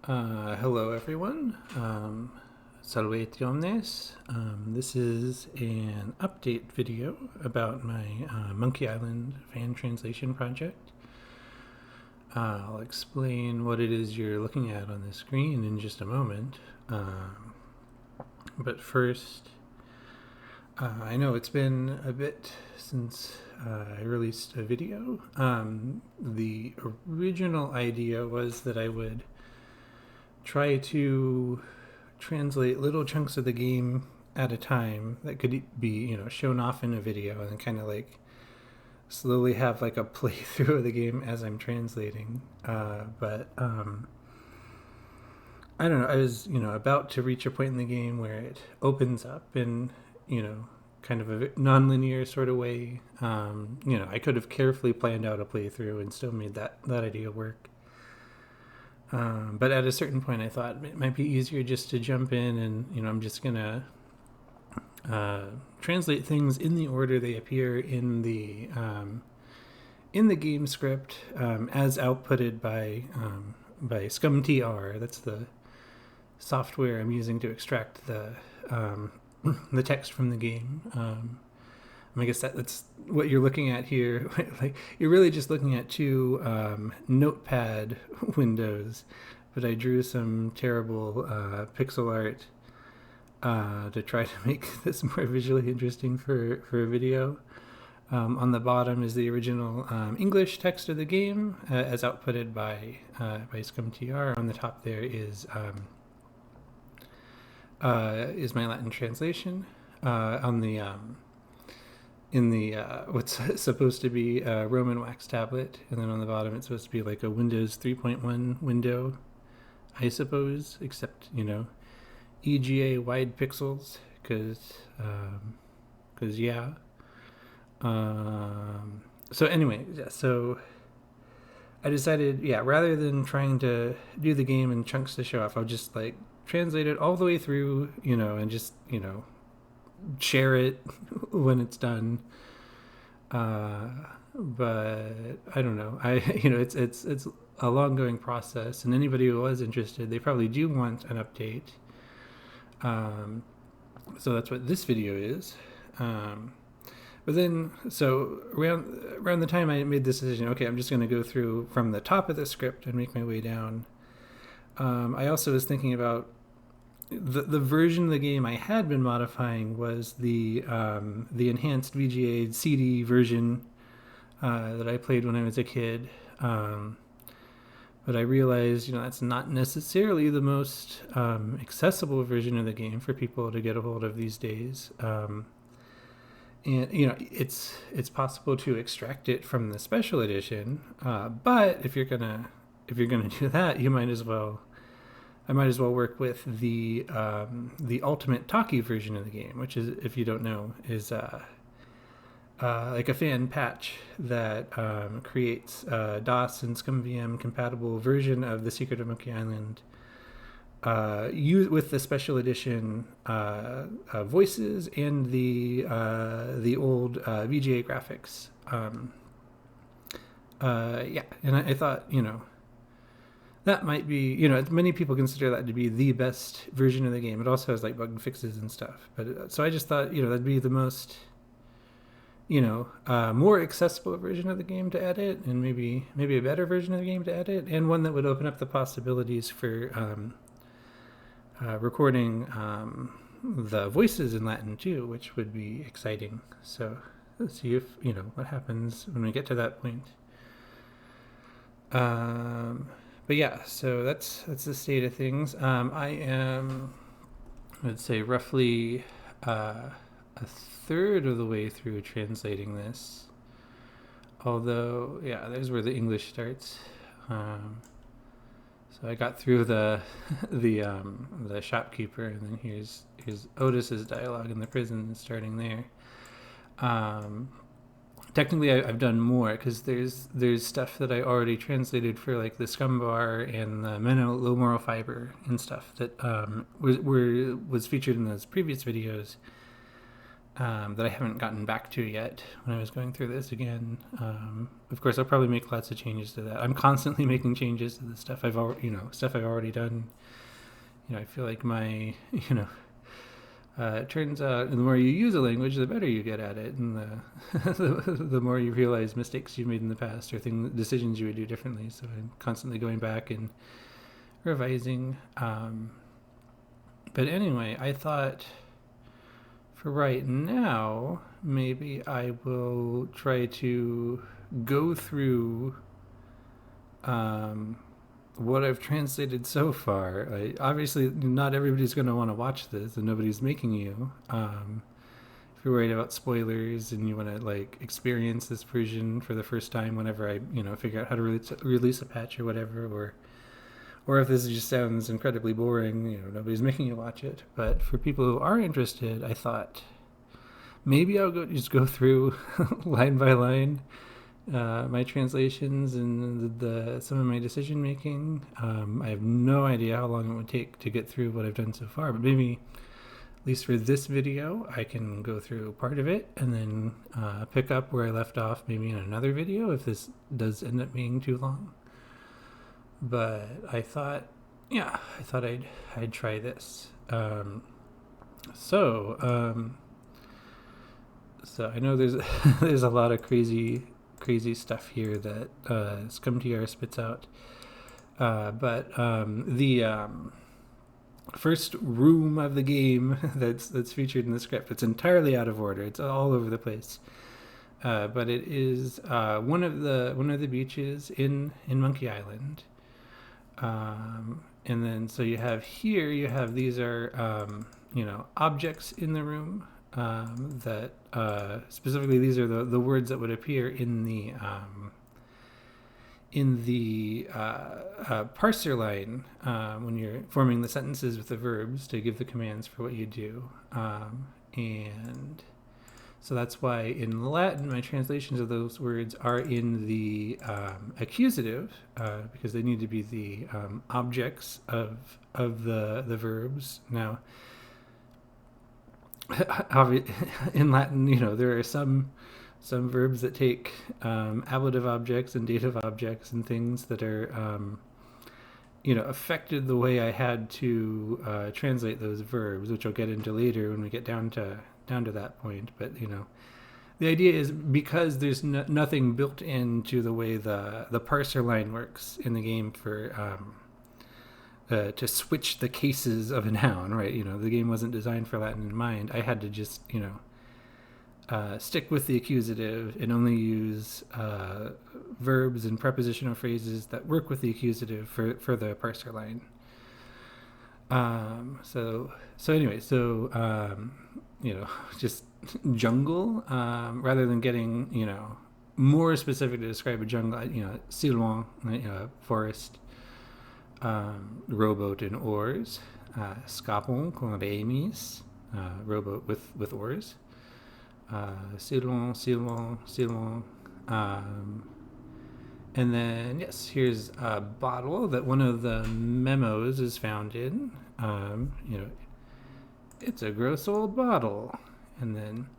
Hello everyone, salvete omnes. This is an update video about my Monkey Island fan translation project. I'll explain what it is you're looking at on the screen in just a moment. But first, I know it's been a bit since I released a video. The original idea was that I would try to translate little chunks of the game at a time that could be, shown off in a video, and then kind of like slowly have like a playthrough of the game as I'm translating. But I don't know. I was, about to reach a point in the game where it opens up in, kind of a non-linear sort of way. I could have carefully planned out a playthrough and still made that idea work. But at a certain point, I thought it might be easier just to jump in and, I'm just going to translate things in the order they appear in the game script as outputted by ScumTR. That's the software I'm using to extract the text from the game. I guess that's what you're looking at here. Like, you're really just looking at two notepad windows, but I drew some terrible pixel art to try to make this more visually interesting for a video. On the bottom is the original English text of the game as outputted by ScumTR. On the top there is my Latin translation. On the in the what's supposed to be a Roman wax tablet, and then on the bottom it's supposed to be like a Windows 3.1 window, I suppose, except EGA wide pixels, because yeah. So anyway, yeah, so I decided, rather than trying to do the game in chunks to show off, I'll just like translate it all the way through, and just share it when it's done. But I don't know. It's a long going process, and anybody who was interested, they probably do want an update. So that's what this video is. But then, so around the time I made this decision, okay, I'm just going to go through from the top of the script and make my way down. I also was thinking about the version of the game I had been modifying was the enhanced VGA CD version that I played when I was a kid. But I realized, that's not necessarily the most accessible version of the game for people to get a hold of these days. And it's possible to extract it from the special edition, but if you're gonna do that, I might as well work with the ultimate Talkie version of the game, which is, if you don't know, is like a fan patch that creates a DOS and ScumVM compatible version of The Secret of Monkey Island, with the special edition voices and the old VGA graphics. And I thought, that might be, many people consider that to be the best version of the game. It also has like bug fixes and stuff. But so I just thought, that'd be the most, more accessible version of the game to edit, and maybe a better version of the game to edit, and one that would open up the possibilities for recording the voices in Latin too, which would be exciting. So let's see if what happens when we get to that point. But yeah, so that's the state of things. I am, I'd say, roughly a third of the way through translating this. Although, there's where the English starts. So I got through the shopkeeper, and then here's Otis's dialogue in the prison, starting there. Technically, I've done more, because there's stuff that I already translated for like the Scum Bar and the Low Moral Fiber and stuff that was featured in those previous videos. that I haven't gotten back to yet when I was going through this again. Of course, I'll probably make lots of changes to that. I'm constantly making changes to the stuff I've already done. I feel like my, it turns out the more you use a language, the better you get at it, and the more you realize mistakes you've made in the past or decisions you would do differently. So I'm constantly going back and revising. But anyway, I thought for right now, maybe I will try to go through what I've translated so far. Obviously, not everybody's going to want to watch this, and nobody's making you. If you're worried about spoilers and you want to experience this version for the first time, whenever I figure out how to release a patch or whatever, or if this just sounds incredibly boring, nobody's making you watch it. But for people who are interested, I thought maybe I'll just go through line by line my translations and some of my decision making. I have no idea how long it would take to get through what I've done so far, but maybe at least for this video I can go through part of it and then pick up where I left off maybe in another video if this does end up being too long. But I thought I'd try this. So I know there's a lot of crazy stuff here that Scumtr spits out. But the first room of the game that's featured in the script, it's entirely out of order. It's all over the place. But it is one of the beaches in Monkey Island. And then so you have these are objects in the room that specifically these are the words that would appear in the parser line when you're forming the sentences with the verbs to give the commands for what you do. And so that's why in Latin, my translations of those words are in the accusative, because they need to be the objects of the verbs. Now, in Latin, there are some verbs that take ablative objects and dative objects and things that are, affected the way I had to translate those verbs, which I'll get into later when we get down to that point. But the idea is because there's nothing built into the way the parser line works in the game for to switch the cases of a noun, right? The game wasn't designed for Latin in mind. I had to just stick with the accusative and only use verbs and prepositional phrases that work with the accusative for the parser line. Just jungle, rather than getting, more specific to describe a jungle, silon, forest, rowboat and oars, scapon con remis, rowboat with oars, silon, and then, yes, here's a bottle that one of the memos is found in. It's a gross old bottle. And then,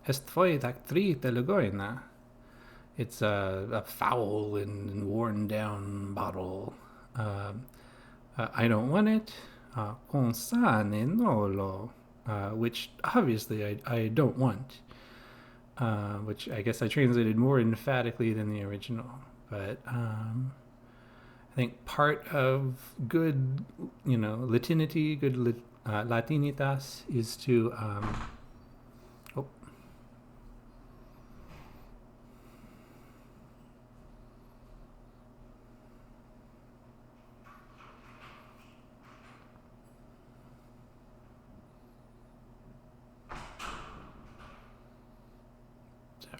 est foi actrite legoina. It's a foul and worn down bottle. I don't want it. Con sane nolo. Which obviously I don't want. Which I guess I translated more emphatically than the original. But I think part of good, Latinity, good Latinitas is to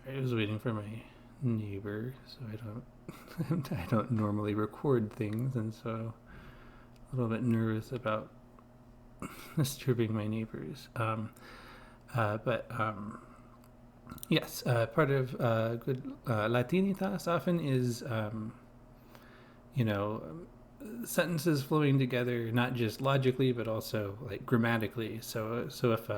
I was waiting for my neighbor, so I don't normally record things, and so a little bit nervous about disturbing my neighbors. Yes, part of good Latinitas often is, sentences flowing together, not just logically, but also grammatically. So if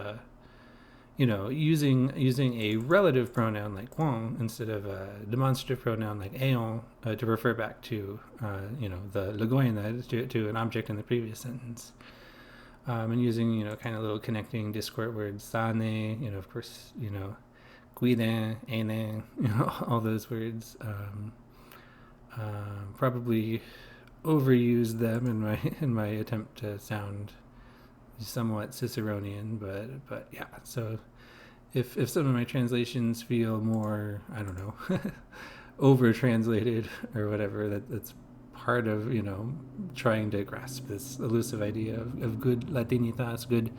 using a relative pronoun like quon instead of a demonstrative pronoun like aon to refer back to the legoina to an object in the previous sentence, and using kind of little connecting discord words sane, of course, guiden, ene, all those words. Probably overused them in my attempt to sound somewhat Ciceronian, but yeah. So if some of my translations feel more, I don't know, over translated or whatever, that's part of trying to grasp this elusive idea of good Latinitas, good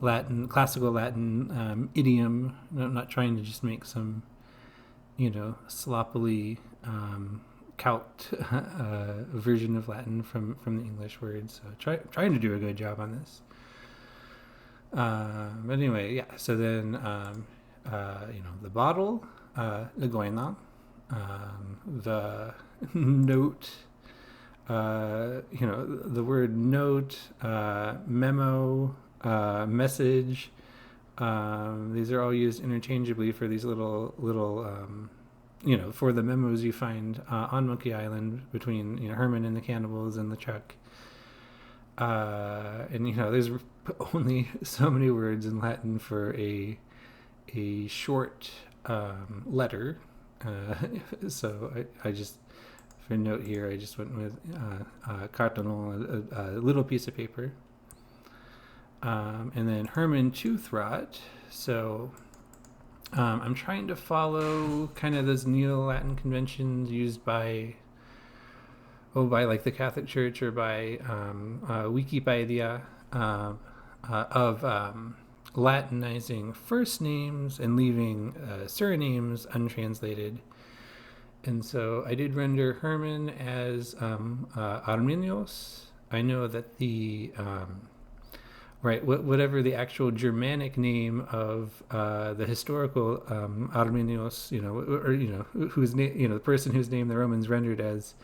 Latin, classical Latin idiom. I'm not trying to just make some sloppily calqued version of Latin from the English words. So trying to do a good job on this. But anyway, yeah. So then, the bottle, legoina, the note, the word note, memo, message. These are all used interchangeably for these little for the memos you find on Monkey Island between Herman and the cannibals and the truck. And there's only so many words in Latin for a short letter. So I just, for a note here, I just went with cartonon, a little piece of paper. And then Herman Toothrot. So I'm trying to follow kind of those Neo-Latin conventions used by like the Catholic Church or by Wikipedia of Latinizing first names and leaving surnames untranslated. And so I did render Herman as Arminios. I know that the whatever the actual Germanic name of the historical Arminios, whose name, the person whose name the Romans rendered as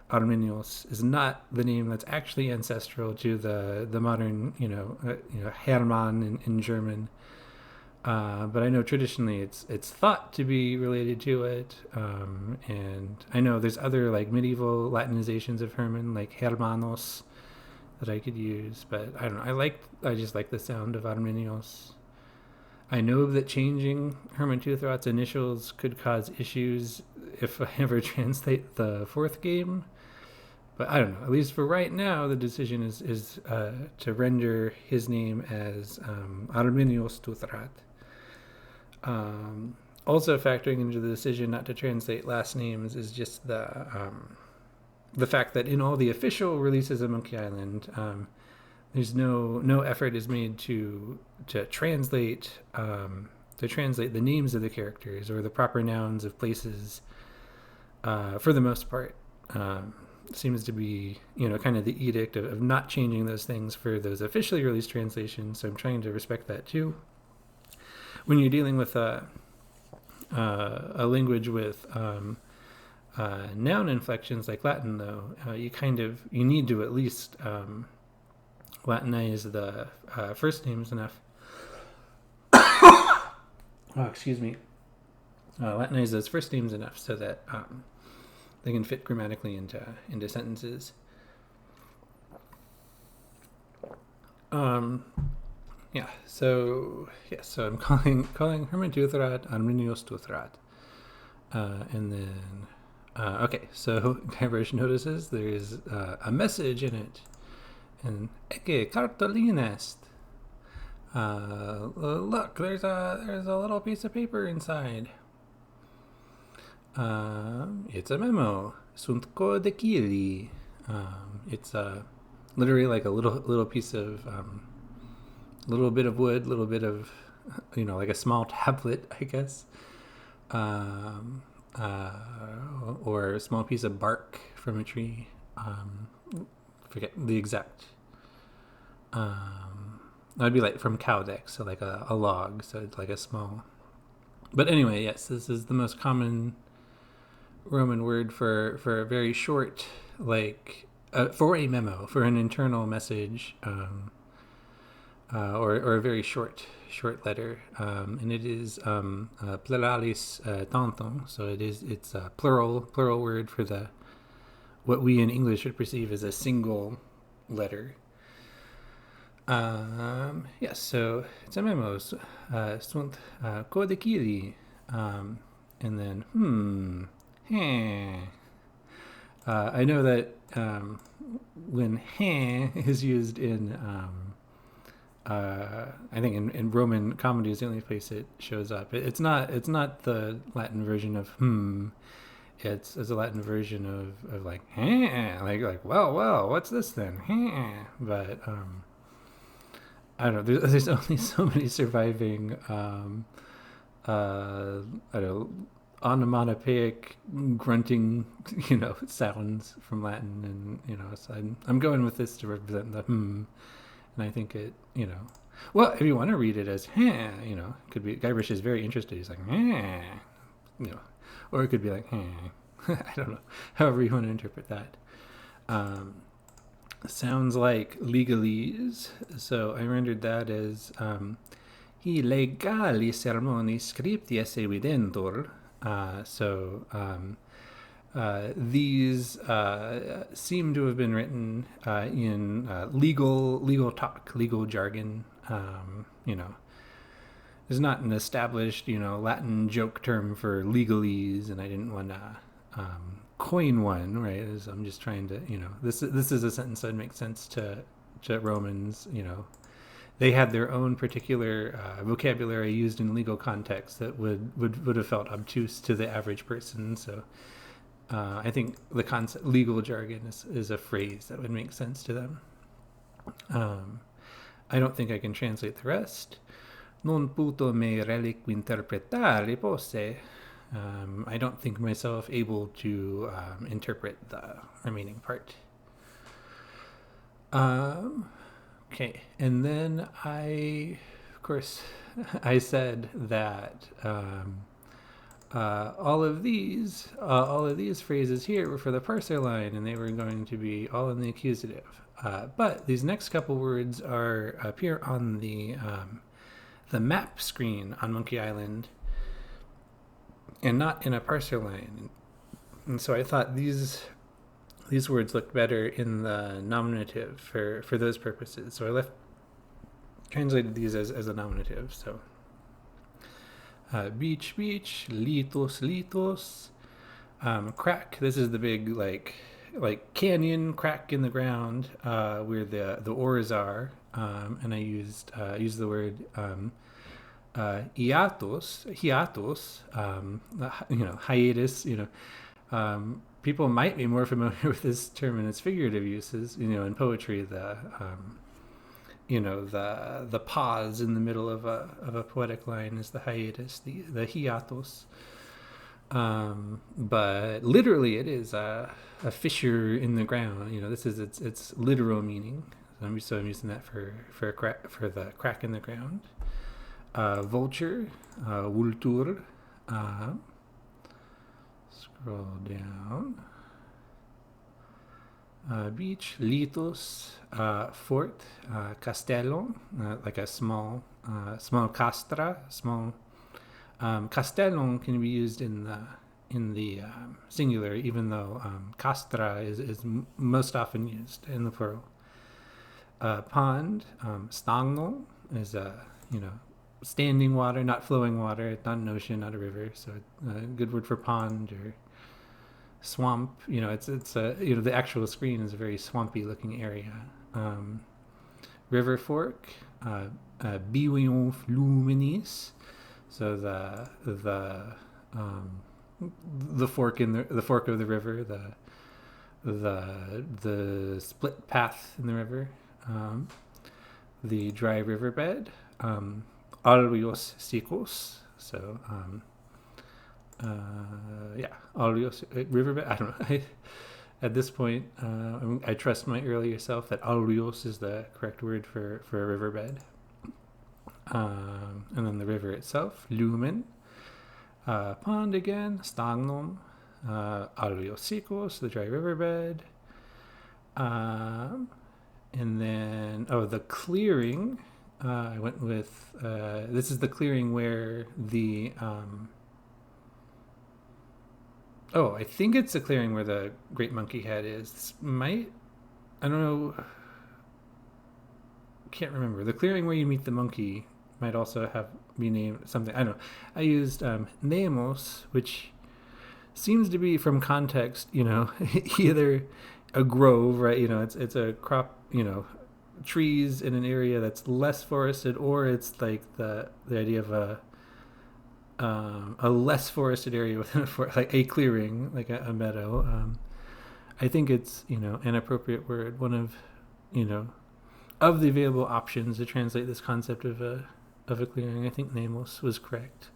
Arminios is not the name that's actually ancestral to the modern, Hermann in German. But I know traditionally it's thought to be related to it, and I know there's other like medieval Latinizations of Herman, like Hermanos, that I could use. But I don't know. I just like the sound of Arminios. I know that changing Herman Toothrot's initials could cause issues if I ever translate the fourth game. But I don't know. At least for right now, the decision is to render his name as Arminios Toothrot. Also factoring into the decision not to translate last names is just the fact that in all the official releases of Monkey Island, there's no effort is made to translate the names of the characters or the proper nouns of places. For the most part, seems to be kind of the edict of not changing those things for those officially released translations. So I'm trying to respect that too. When you're dealing with a language with noun inflections like Latin, though, you need to at least Latinize the first names enough. Excuse me. Latinize those first names enough so that they can fit grammatically into sentences. So I'm calling Herman Toothrot Arminios Toothrot, and then so Guybrush notices there's a message in it, and Ecce cartolina est. Look, there's a little piece of paper inside. It's a memo. Sunt codecili. It's literally like a little piece of little bit of wood, little bit of like a small tablet, I guess, or a small piece of bark from a tree. Forget the exact. That'd be like from cowdex, so like a log, so it's like a small. But anyway, yes, this is the most common Roman word for a very short, like for a memo, for an internal message. or a very short letter, and it is pluralis tantum. So it's a plural word for the what we in English would perceive as a single letter. Yes, so it's a memo. Sunt codicili, and then I know that when is used in I think in Roman comedy is the only place it shows up. It's not the Latin version of It's a Latin version of like like well what's this then? But I don't know. There's only so many surviving I don't know, onomatopoeic grunting sounds from Latin, and so I'm going with this to represent the and I think it well, if you want to read it as it could be Guybrush is very interested. He's like or it could be like I don't know, however you want to interpret that. Sounds like legalese, so I rendered that as hi legali sermoni scripti esse videntur. So these seem to have been written in legal talk, legal jargon. There's not an established Latin joke term for legalese, and I didn't want to coin one, right? As I'm just trying to this is a sentence that would make sense to Romans. They had their own particular vocabulary used in legal context that would have felt obtuse to the average person. So I think the concept legal jargon is a phrase that would make sense to them. I don't think I can translate the rest. Non puto me reliqui interpretare posse. I don't think myself able to interpret the remaining part. Okay, and then I said that all of these phrases here were for the parser line, and they were going to be all in the accusative. But these next couple words appear on the map screen on Monkey Island, and not in a parser line. And so I thought these words looked better in the nominative for those purposes. So I translated these as a nominative. So beach, litos, crack. This is the big like canyon crack in the ground where the oars are, and I used the word hiatus, hiatus. People might be more familiar with this term in its figurative uses. In poetry, the pause in the middle of a poetic line is the hiatus, the hiatus. But literally, it is a fissure in the ground. This is its literal meaning. So I'm using that for the crack in the ground. Vulture, vultur. Scroll down. Beach, litos, fort, castello, like a small castra, small. Castellum can be used in the singular, even though castra is most often used in the plural. Pond, stagno is standing water, not flowing water, not an ocean, not a river. So a good word for pond or swamp. The actual screen is a very swampy looking area. River fork, biwion fluminis. So the fork the fork of the river, the split path in the river, the dry riverbed, alvios secos. So alvios riverbed. I don't know. At this point, I trust my earlier self that alvios is the correct word for a riverbed. And then the river itself, lumen, pond again, stagnum, alveos secos, the dry riverbed, and then the clearing I went with this is the clearing where the I think it's the clearing where the great monkey head is. This might, I don't know, can't remember. The clearing where you meet the monkey might also be named something. I don't know. I used Nemos, which seems to be from context, either a grove, right? It's a crop, trees in an area that's less forested, or it's like the idea of a less forested area within like a clearing, like a meadow. I think it's an appropriate word, one of of the available options to translate this concept of a clearing. I think Nemos was correct.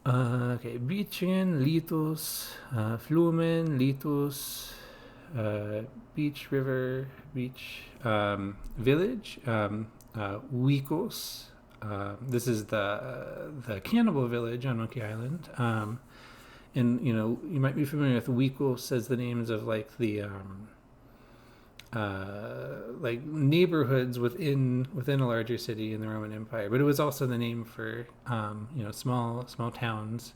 Okay, Beachen, Litus, Flumen, Litus, beach, river, beach, village, Wikos. This is the cannibal village on Monkey Island. And you might be familiar with Wikos as the names of like the like neighborhoods within a larger city in the Roman Empire, but it was also the name for small towns,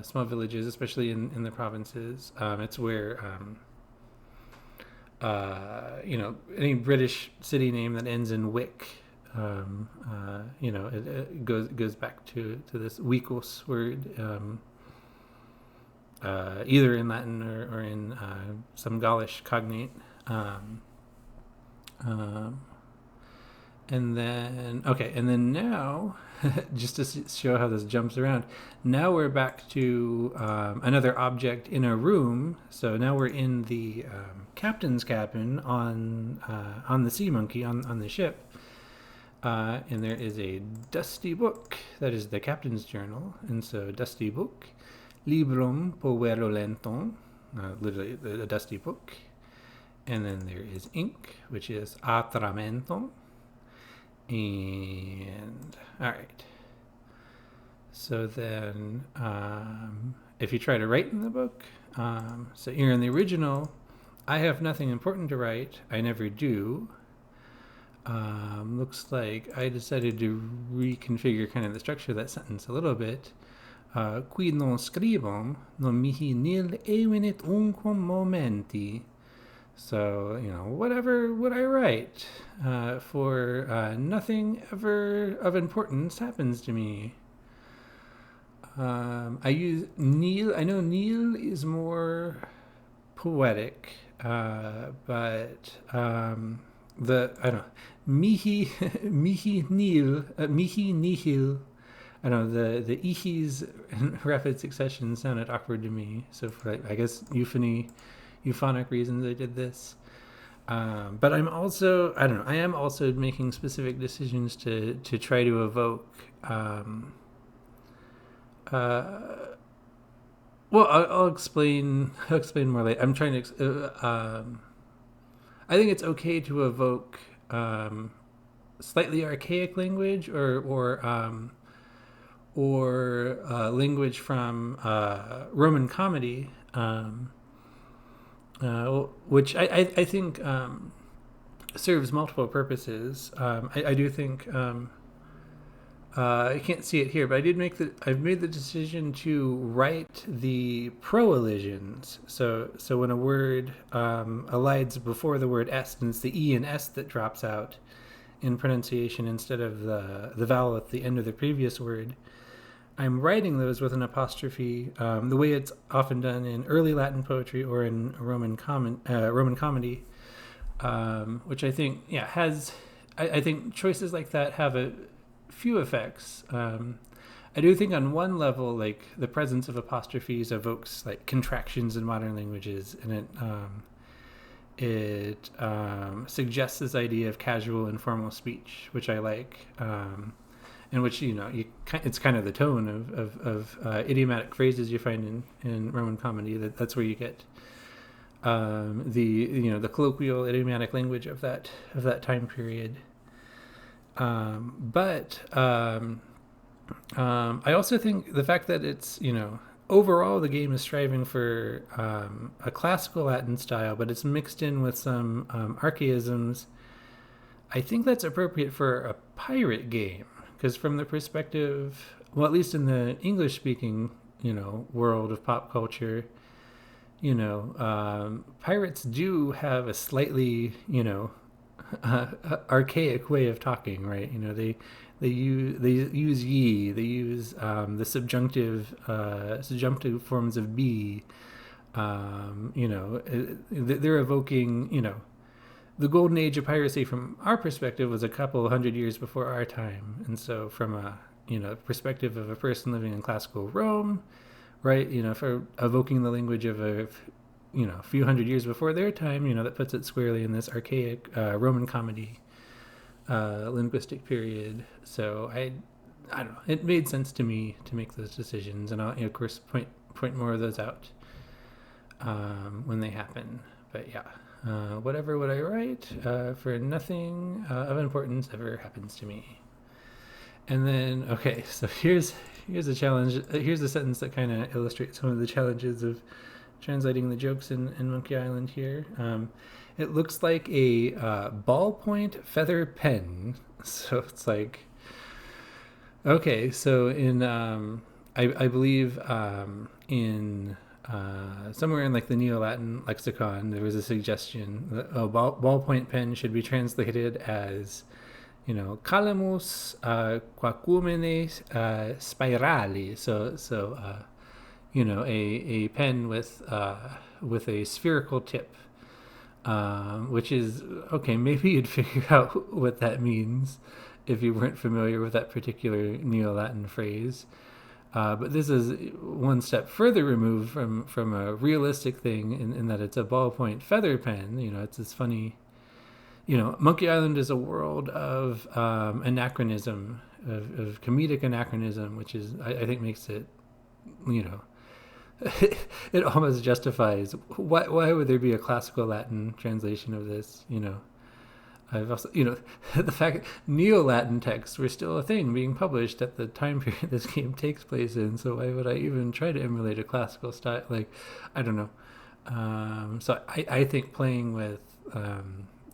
small villages, especially in the provinces. It's where any British city name that ends in wick, it goes back to this Wikos word, either in Latin or in some Gaulish cognate. And then now, just to show how this jumps around, now we're back to another object in a room. So now we're in the captain's cabin on the sea monkey on the ship, and there is a dusty book that is the captain's journal. And so dusty book, librum povero lenton, literally the dusty book. And then there is ink, which is atramento. And all right. So then, if you try to write in the book, so here in the original, I have nothing important to write. I never do. Looks like I decided to reconfigure kind of the structure of that sentence a little bit. Qui non scribam, non mihi nil evenit unquam momenti. So, whatever would I write, for nothing ever of importance happens to me. I use nil. I know nil is more poetic, but I don't know, mihi nil, mihi nihil. I don't know, the ihis in rapid succession sounded awkward to me. So for, I guess, euphonic reasons I did this. But I'm also, I don't know, I am also making specific decisions to try to evoke, well, I'll explain more later. I'm trying to, I think it's okay to evoke slightly archaic language or language from Roman comedy, which I think serves multiple purposes. I do think, I can't see it here, but I've made the decision to write the proelisions. So when a word elides before the word est, and it's the e and s that drops out in pronunciation instead of the vowel at the end of the previous word, I'm writing those with an apostrophe, the way it's often done in early Latin poetry or in Roman comedy, which I think has. I think choices like that have a few effects. I do think on one level, like the presence of apostrophes evokes like contractions in modern languages, and it suggests this idea of casual, informal speech, which I like. In which it's kind of the tone of idiomatic phrases you find in Roman comedy. That's where you get the colloquial idiomatic language of that time period. But I also think the fact that it's overall the game is striving for a classical Latin style, but it's mixed in with some archaisms. I think that's appropriate for a pirate game, because from the perspective, well, at least in the English-speaking, world of pop culture, pirates do have a slightly, archaic way of talking, right? They use ye, they use the subjunctive forms of be. They're evoking, the golden age of piracy from our perspective was a couple hundred years before our time, and so from a perspective of a person living in classical Rome, right? For evoking the language of a few hundred years before their time, that puts it squarely in this archaic Roman comedy linguistic period. So I don't know. It made sense to me to make those decisions, and I'll of course point more of those out when they happen. But yeah. Whatever would I write for nothing of importance ever happens to me. And then, okay, so here's a challenge. Here's a sentence that kind of illustrates some of the challenges of translating the jokes in Monkey Island here. It looks like a ballpoint feather pen. So it's like, okay, so in, I believe in... somewhere in like the Neo-Latin lexicon, there was a suggestion that a ballpoint pen should be translated as, calamus quacumene spirali. So a pen with a spherical tip, which is okay. Maybe you'd figure out what that means if you weren't familiar with that particular Neo-Latin phrase. But this is one step further removed from a realistic thing in that it's a ballpoint feather pen. It's this funny, Monkey Island is a world of anachronism, of comedic anachronism, which is, I think makes it, it almost justifies, why would there be a classical Latin translation of this, I've also, the fact Neo-Latin texts were still a thing being published at the time period this game takes place in. So why would I even try to emulate a classical style? Like, I don't know. So I think playing with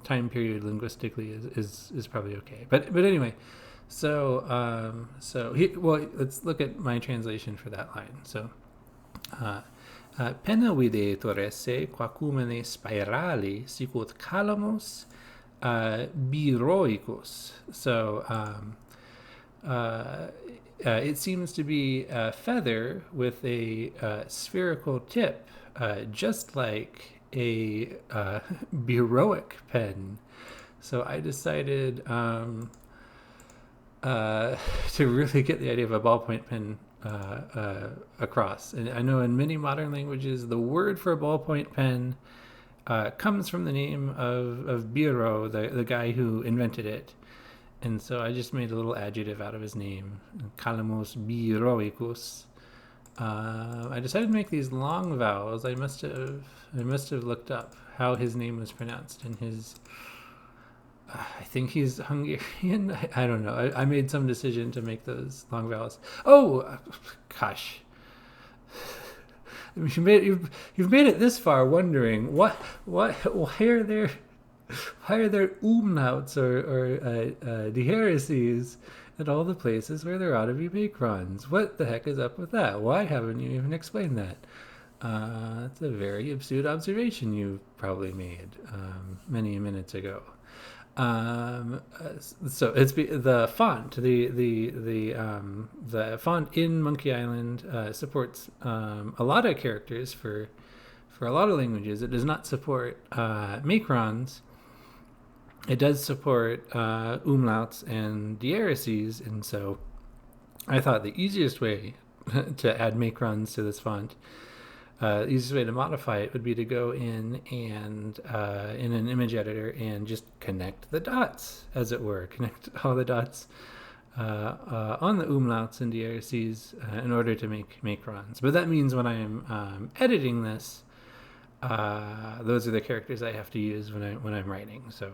time period linguistically is probably okay. But anyway, so let's look at my translation for that line. So. Penna vide Diaereses quacumene spirali sicut calamos biroicus. So it seems to be a feather with a spherical tip, just like a bureauic pen. So I decided to really get the idea of a ballpoint pen across. And I know in many modern languages, the word for a ballpoint pen comes from the name of Biro, the guy who invented it. And so I just made a little adjective out of his name, Calamos Biroicus. I decided to make these long vowels. I must have looked up how his name was pronounced in his... I think he's Hungarian. I don't know. I made some decision to make those long vowels. Oh, gosh. You've made it this far, wondering why are there Umlauts or Diaereses at all the places where there ought to be Macrons? What the heck is up with that? Why haven't you even explained that? That's a very absurd observation you probably made many minutes ago. So it's the font. The font in Monkey Island supports a lot of characters for a lot of languages. It does not support Macrons. It does support Umlauts and Diaereses, and so I thought the easiest way to add Macrons to this font, the easiest way to modify it would be to go in and in an image editor and just connect the dots, as it were. Connect all the dots on the Umlauts and Diaereses in order to make Macrons. But that means when I am editing this, those are the characters I have to use when I'm writing. So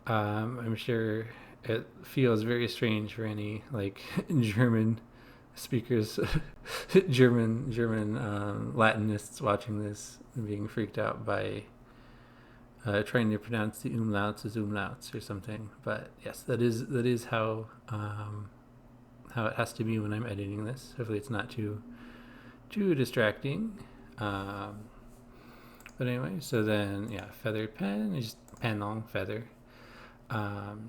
I'm sure it feels very strange for any German speakers, German Latinists watching this and being freaked out by trying to pronounce the umlauts as umlauts or something. But yes, that is how it has to be when I'm editing this. Hopefully it's not too distracting. But anyway, so then feather pen is pen on feather. Let's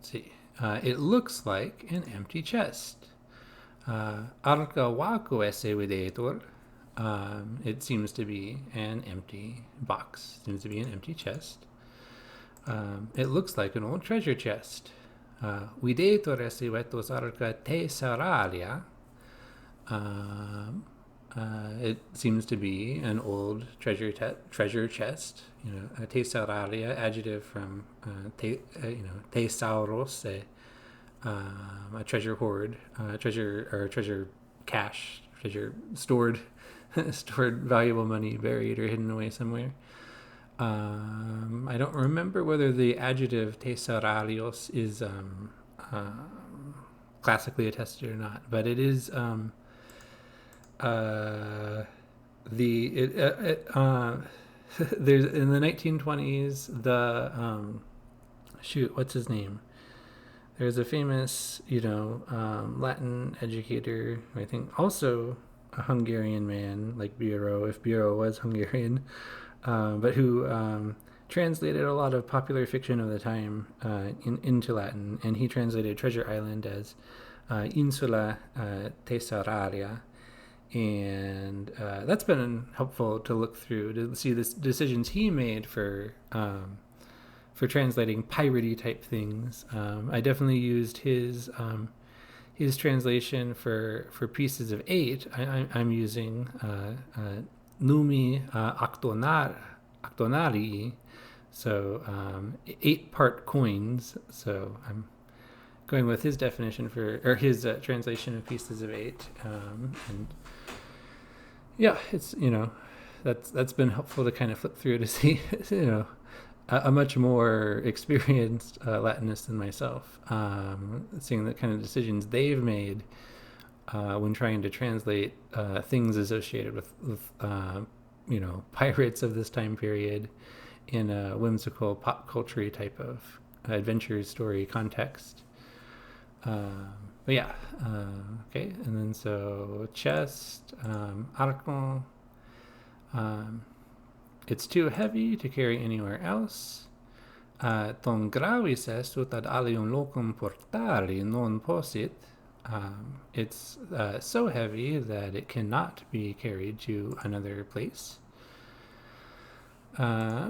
see. It looks like an empty chest. Arca esse videtur. It seems to be an empty box. Seems to be an empty chest. It looks like an old treasure chest. Videtur esse vetus arca Thesauraria. It seems to be an old treasure chest. A Thesauraria, adjective from Thesauros, a treasure hoard, treasure cache, treasure stored valuable money buried or hidden away somewhere. I don't remember whether the adjective Thesaurarios is classically attested or not, but it is. There's in the 1920s what's his name? There's a famous Latin educator, I think also a Hungarian man, like Bureau, if Bureau was Hungarian, but who translated a lot of popular fiction of the time into Latin, and he translated Treasure Island as Insula Thesauraria. And that's been helpful to look through to see the decisions he made for translating piratey type things. I definitely used his translation for pieces of 8. I'm using Numi Octonarii, so 8-part coins. So I'm going with his definition his translation of pieces of 8, and it's that's been helpful to kind of flip through to see a much more experienced Latinist than myself, seeing the kind of decisions they've made when trying to translate things associated with pirates of this time period in a whimsical pop culture type of adventure story context. Okay, and then so chest, arco. It's too heavy to carry anywhere else. Ton gravis est ut ad alium locum portari non possit. It's so heavy that it cannot be carried to another place. Hey,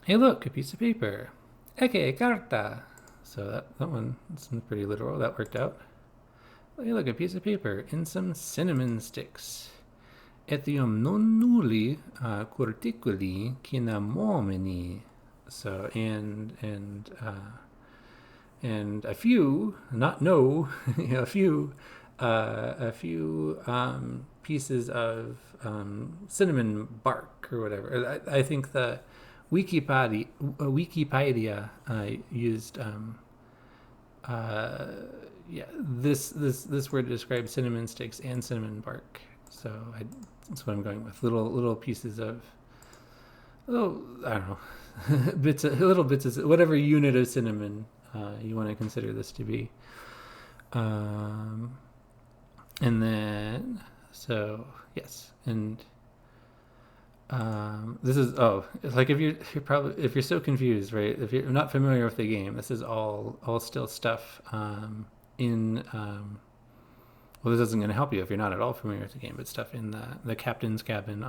look, a piece of paper. Ecce carta. So that one seems pretty literal. That worked out. Hey, look, a piece of paper and some cinnamon sticks. Etium non nulli curticuli cinamomini. So and a few, not no, a few pieces of cinnamon bark or whatever. I think the Wikipedia used this word to describe cinnamon sticks and cinnamon bark. So that's what I'm going with. Little pieces of I don't know, little bits of whatever unit of cinnamon you want to consider this to be. And then so yes, and this is like if you're so confused, right? If you're not familiar with the game, this is all still stuff well, this isn't going to help you if you're not at all familiar with the game, but stuff in the captain's cabin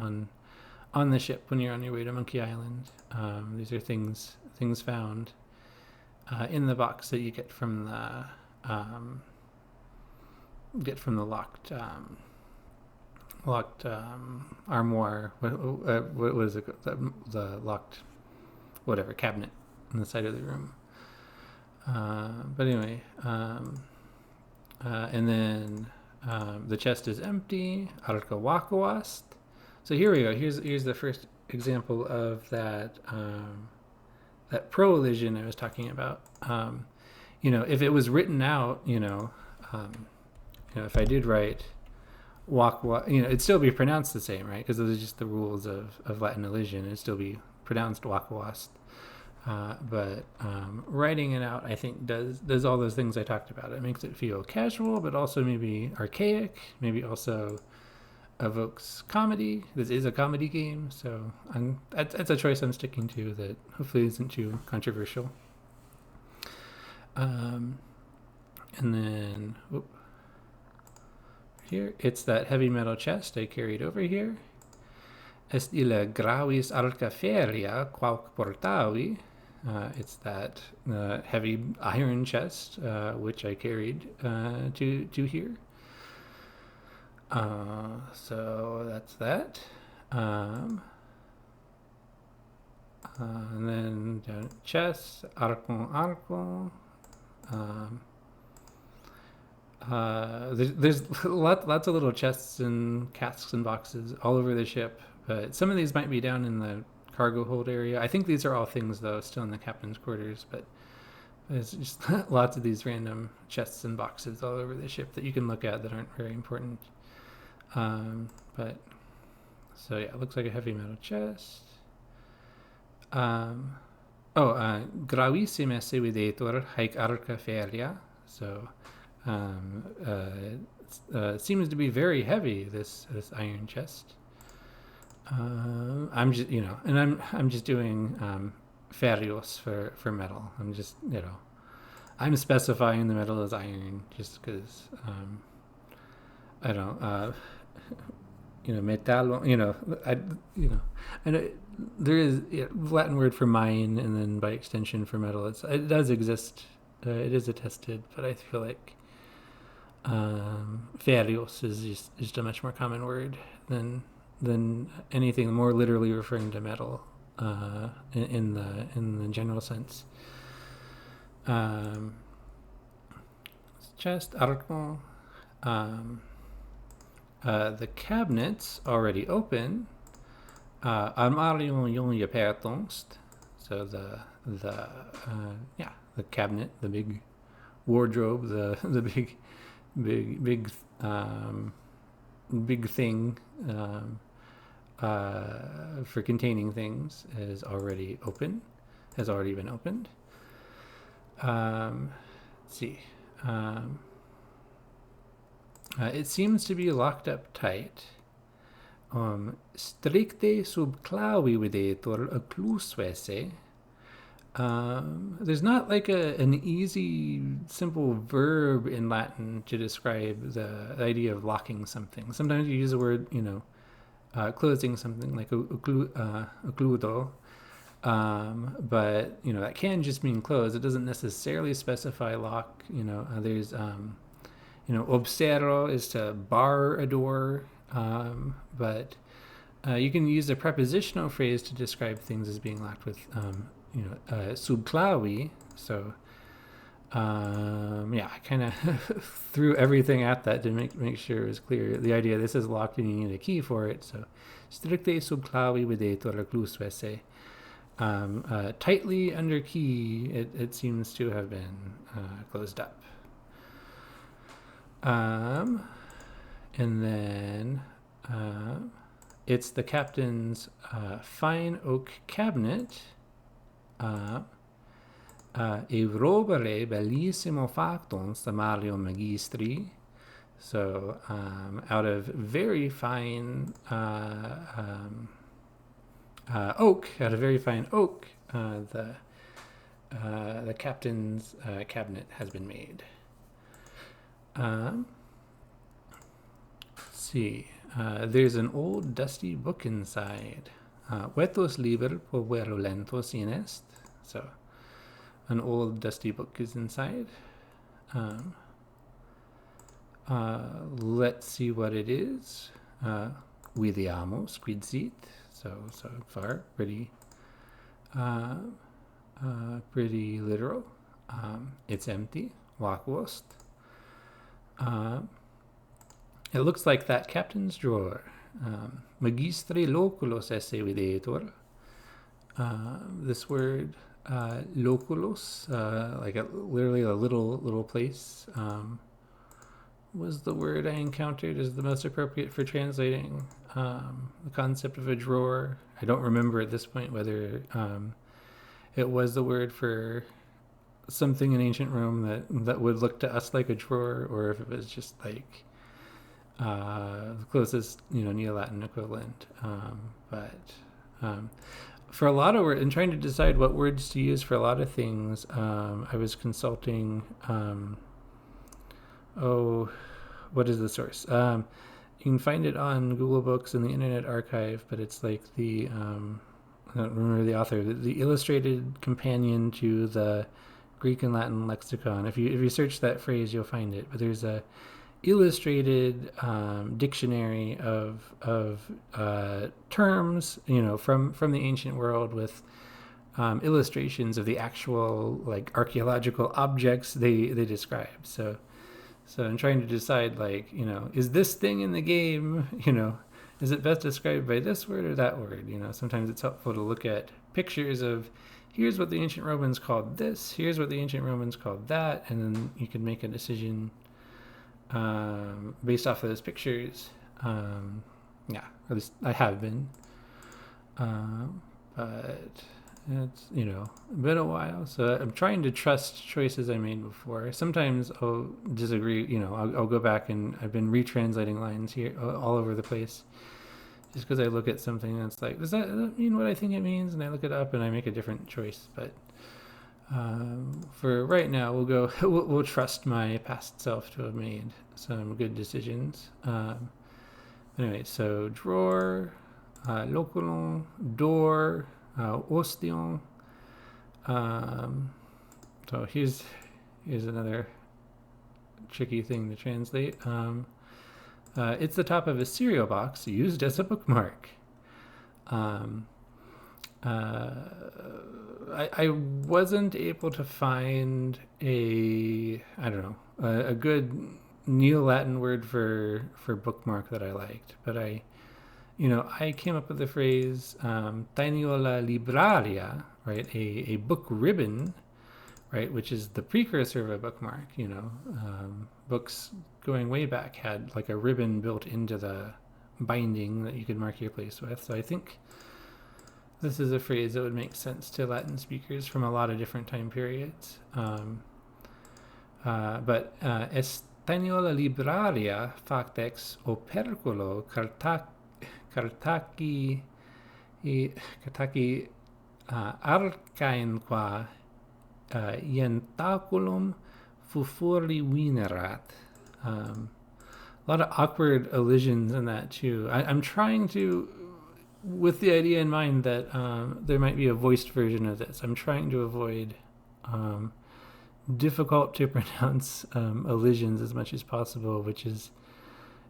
on the ship when you're on your way to Monkey Island. These are things found in the box that you get from the locked armoire. What was it? The locked whatever cabinet on the side of the room. But anyway, and then the chest is empty. Arkawakoast. So here we go. Here's the first example of that that proelision I was talking about. If it was written out, if I did write walk, it'd still be pronounced the same, right? Because those are just the rules of Latin elision. It'd still be pronounced wakawast. But writing it out, I think, does all those things I talked about. It makes it feel casual, but also maybe archaic, maybe also evokes comedy. This is a comedy game, so that's a choice I'm sticking to that hopefully isn't too controversial. And then here, it's that heavy metal chest I carried over here. Est illa gravis arcaferia quauc portavi. It's that heavy iron chest which I carried to here. So that's that. And then down chest, arco. There's lots of little chests and casks and boxes all over the ship, but some of these might be down in the cargo hold area. I think these are all things, though, still in the captain's quarters, but there's just lots of these random chests and boxes all over the ship that you can look at that aren't very important. But so yeah, it looks like a heavy metal chest. Gravissime videtur haec arca feria. So it seems to be very heavy, this iron chest. I'm just, I'm just doing ferios for metal. I'm just, I'm specifying the metal as iron just because I don't metal, and there is Latin word for mine, and then by extension for metal. It does exist. It is attested, but I feel like ferios is just a much more common word than anything more literally referring to metal in the general sense. Chest, arco. The cabinets already open. Armarium jonge pertongst. So the cabinet, the big wardrobe, the big thing for containing things is already open. Has already been opened. Let's see. It seems to be locked up tight. Stricte sub clavi videtur occlusvese. There's not like an easy, simple verb in Latin to describe the idea of locking something. Sometimes you use the word, closing something, like occludo. But, that can just mean close. It doesn't necessarily specify lock. There's, obsero is to bar a door. But you can use a prepositional phrase to describe things as being locked with, sub clavi. So, I kind of threw everything at that to make sure it was clear. The idea, this is locked and you need a key for it. So, stricte sub clavi videtur occlusvese. Tightly under key, it seems to have been closed up. And then it's the captain's fine oak cabinet. E robere bellissimo factons the Mario Magistri. So out of very fine oak, the captain's cabinet has been made. Let's see. There's an old dusty book inside. Vetus liber povero lentos inest. So, an old dusty book is inside. Let's see what it is. Vediamo, squidsit. So far, pretty literal. It's empty. Vacuost. It looks like that captain's drawer. Magistri loculos esse videtur. This word, loculos, literally a little place. was the word I encountered as the most appropriate for translating the concept of a drawer. I don't remember at this point whether it was the word for something in ancient Rome that would look to us like a drawer, or if it was just like the closest, Neo-Latin equivalent. But for a lot of words, in trying to decide what words to use for a lot of things, I was consulting. What is the source? You can find it on Google Books in the Internet Archive, but it's like I don't remember the author, the illustrated companion to the Greek and Latin lexicon. If you search that phrase, you'll find it. But there's a illustrated dictionary of terms, from the ancient world with illustrations of the actual like archaeological objects they describe. So I'm trying to decide, is this thing in the game, is it best described by this word or that word? Sometimes it's helpful to look at pictures of, here's what the ancient Romans called this, here's what the ancient Romans called that, and then you can make a decision based off of those pictures. At least I have been. But it's, been a while. So I'm trying to trust choices I made before. Sometimes I'll disagree, I'll go back, and I've been retranslating lines here all over the place. Just because I look at something that's like, does that mean what I think it means? And I look it up and I make a different choice. But for right now, we'll trust my past self to have made some good decisions. Anyway, so drawer, loculon, door, ostion. So here's another tricky thing to translate. It's the top of a cereal box used as a bookmark. I wasn't able to find a good Neo-Latin word for bookmark that I liked, but I came up with the phrase tainiola libraria, right? A book ribbon, right? Which is the precursor of a bookmark. Books going way back had like a ribbon built into the binding that you could mark your place with. So I think this is a phrase that would make sense to Latin speakers from a lot of different time periods. But Tainiola libraria factex operculo cartaki arcainqua ientaculum fufuri vinerat. A lot of awkward elisions in that too. I'm trying to, with the idea in mind that there might be a voiced version of this, I'm trying to avoid difficult to pronounce elisions as much as possible, which has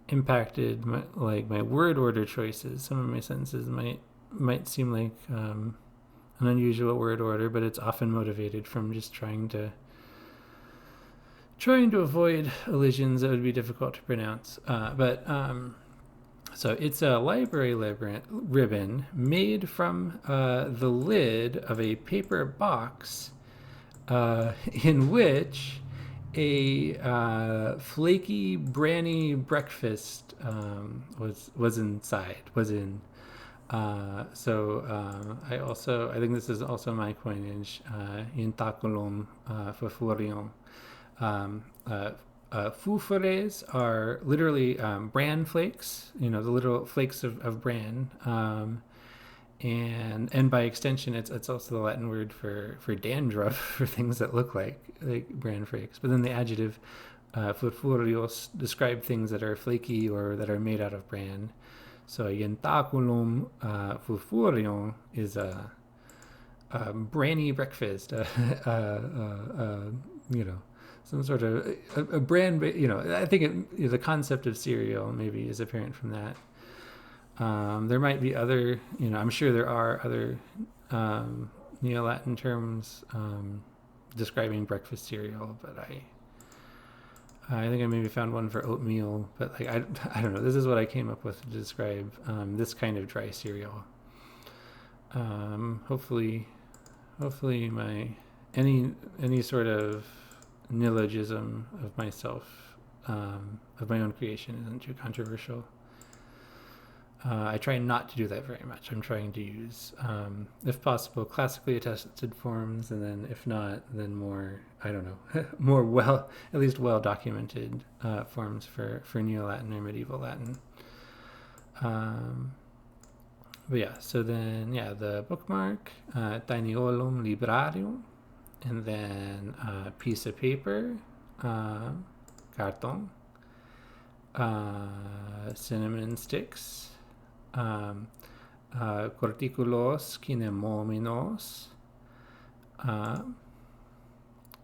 impacted my word order choices. Some of my sentences might seem like an unusual word order, but it's often motivated from just trying to avoid elisions that would be difficult to pronounce. So it's a library ribbon made from the lid of a paper box in which a flaky, branny breakfast was inside. I think this is also my coinage. Intaculum fufurium. Fufures are literally bran flakes, the little flakes of bran, and by extension, it's also the Latin word for dandruff, for things that look like bran flakes. But then the adjective furfurios describe things that are flaky or that are made out of bran. So ientaculum furfurium is a branny breakfast, some sort of a brand, I think the concept of cereal maybe is apparent from that. There might be other, I'm sure there are other Neo-Latin terms describing breakfast cereal, but I think I maybe found one for oatmeal, but I don't know. This is what I came up with to describe this kind of dry cereal. Hopefully my any sort of neologism of myself of my own creation isn't too controversial. I try not to do that very much. I'm trying to use, if possible, classically attested forms, and then if not, then more, I don't know, more at least well-documented forms for Neo-Latin or Medieval Latin. But yeah, so then, the bookmark, Tainiolum Librarium, and then piece of paper, carton, cinnamon sticks, corticulos kinemominos.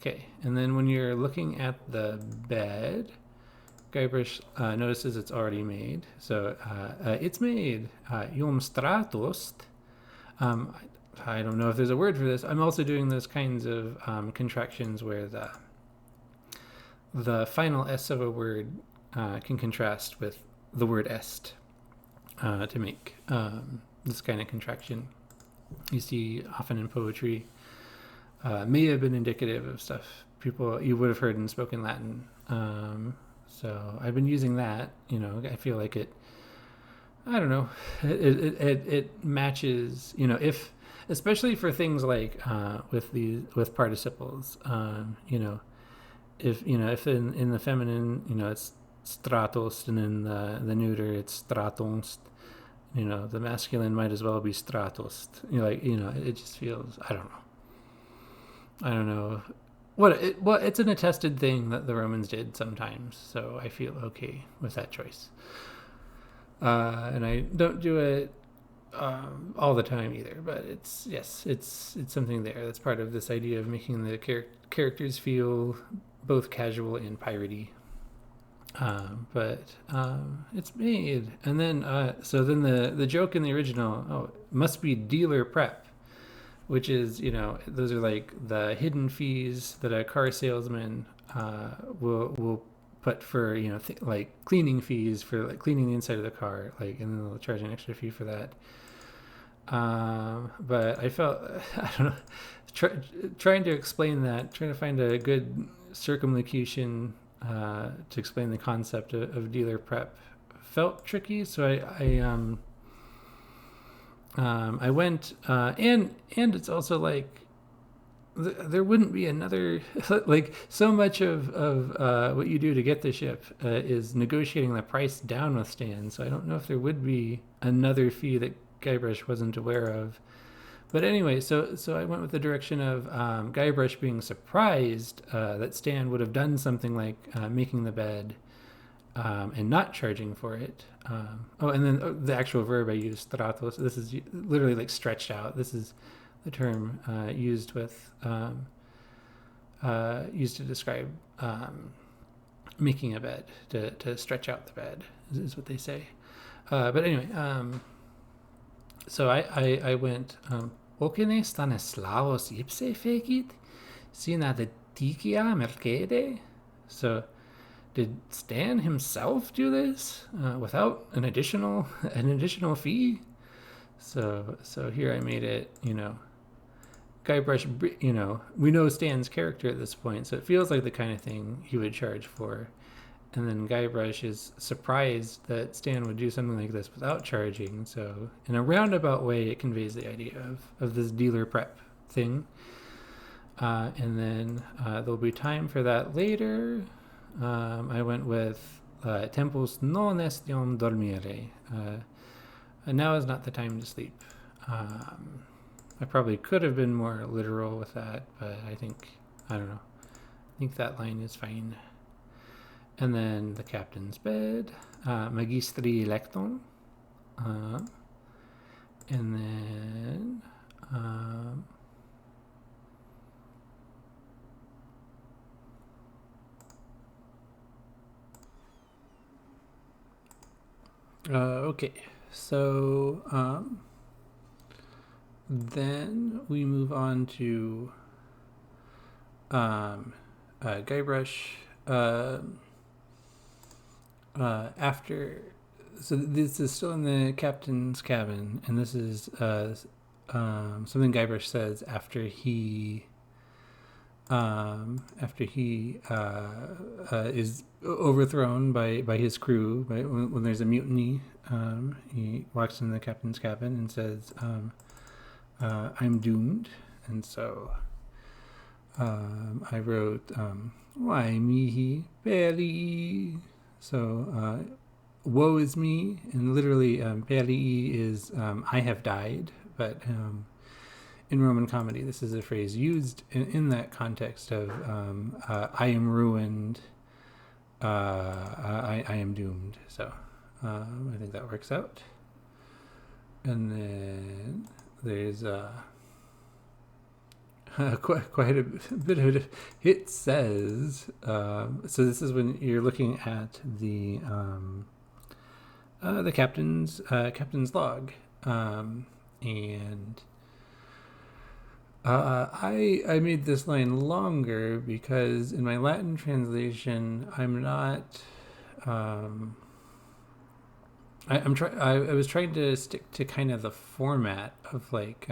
Okay, and then when you're looking at the bed, Guybrush notices it's already made. So it's made. Ium stratost. I don't know if there's a word for this. I'm also doing those kinds of contractions where the final S of a word can contrast with the word est to make this kind of contraction. You see often in poetry. May have been indicative of stuff you would have heard in spoken Latin. So I've been using that. I feel like it. I don't know. It matches. If especially for things like with participles. If in the feminine, it's stratos, and in the neuter it's stratonst. The masculine might as well be stratost. It just feels. I don't know. It's an attested thing that the Romans did sometimes, so I feel okay with that choice. And I don't do it all the time either, but it's something there. That's part of this idea of making the characters feel both casual and piratey. But it's made, and then so then the joke in the original, must be dealer prep. Which is, those are like the hidden fees that a car salesman will put for, like cleaning fees for like cleaning the inside of the car, and then they'll charge an extra fee for that. But I felt, I don't know, trying to explain that, trying to find a good circumlocution to explain the concept of dealer prep felt tricky. So I went, and it's also like there wouldn't be another like so much of what you do to get the ship is negotiating the price down with Stan. So I don't know if there would be another fee that Guybrush wasn't aware of. But anyway, so I went with the direction of Guybrush being surprised that Stan would have done something like making the bed. And not charging for it. And then the actual verb I used, stratos. This is literally like stretched out. This is the term used to describe making a bed, to stretch out the bed, is what they say. But anyway, so I went, Okene Stanislavos ipse fecit, sina de tikia mercede. So did Stan himself do this without an additional fee? So here I made it, Guybrush, we know Stan's character at this point, so it feels like the kind of thing he would charge for. And then Guybrush is surprised that Stan would do something like this without charging. So in a roundabout way, it conveys the idea of this dealer prep thing. And then there'll be time for that later. I went with tempus non est iam dormire. And now is not the time to sleep. I probably could have been more literal with that, but I think that line is fine. And then the captain's bed, magistri electon, and then okay, so then we move on to Guybrush. After, so this is still in the captain's cabin, and this is something Guybrush says after he after he is overthrown by his crew, when there's a mutiny. He walks in the captain's cabin and says, I'm doomed. And so I wrote, why mihi peri? So, woe is me. And literally, peri is I have died. But in Roman comedy, this is a phrase used in that context of I am ruined, I am doomed. So I think that works out. And then there's quite a bit of it. It says, so this is when you're looking at the captain's log, and I made this line longer because in my Latin translation, I'm not. I was trying to stick to kind of the format of like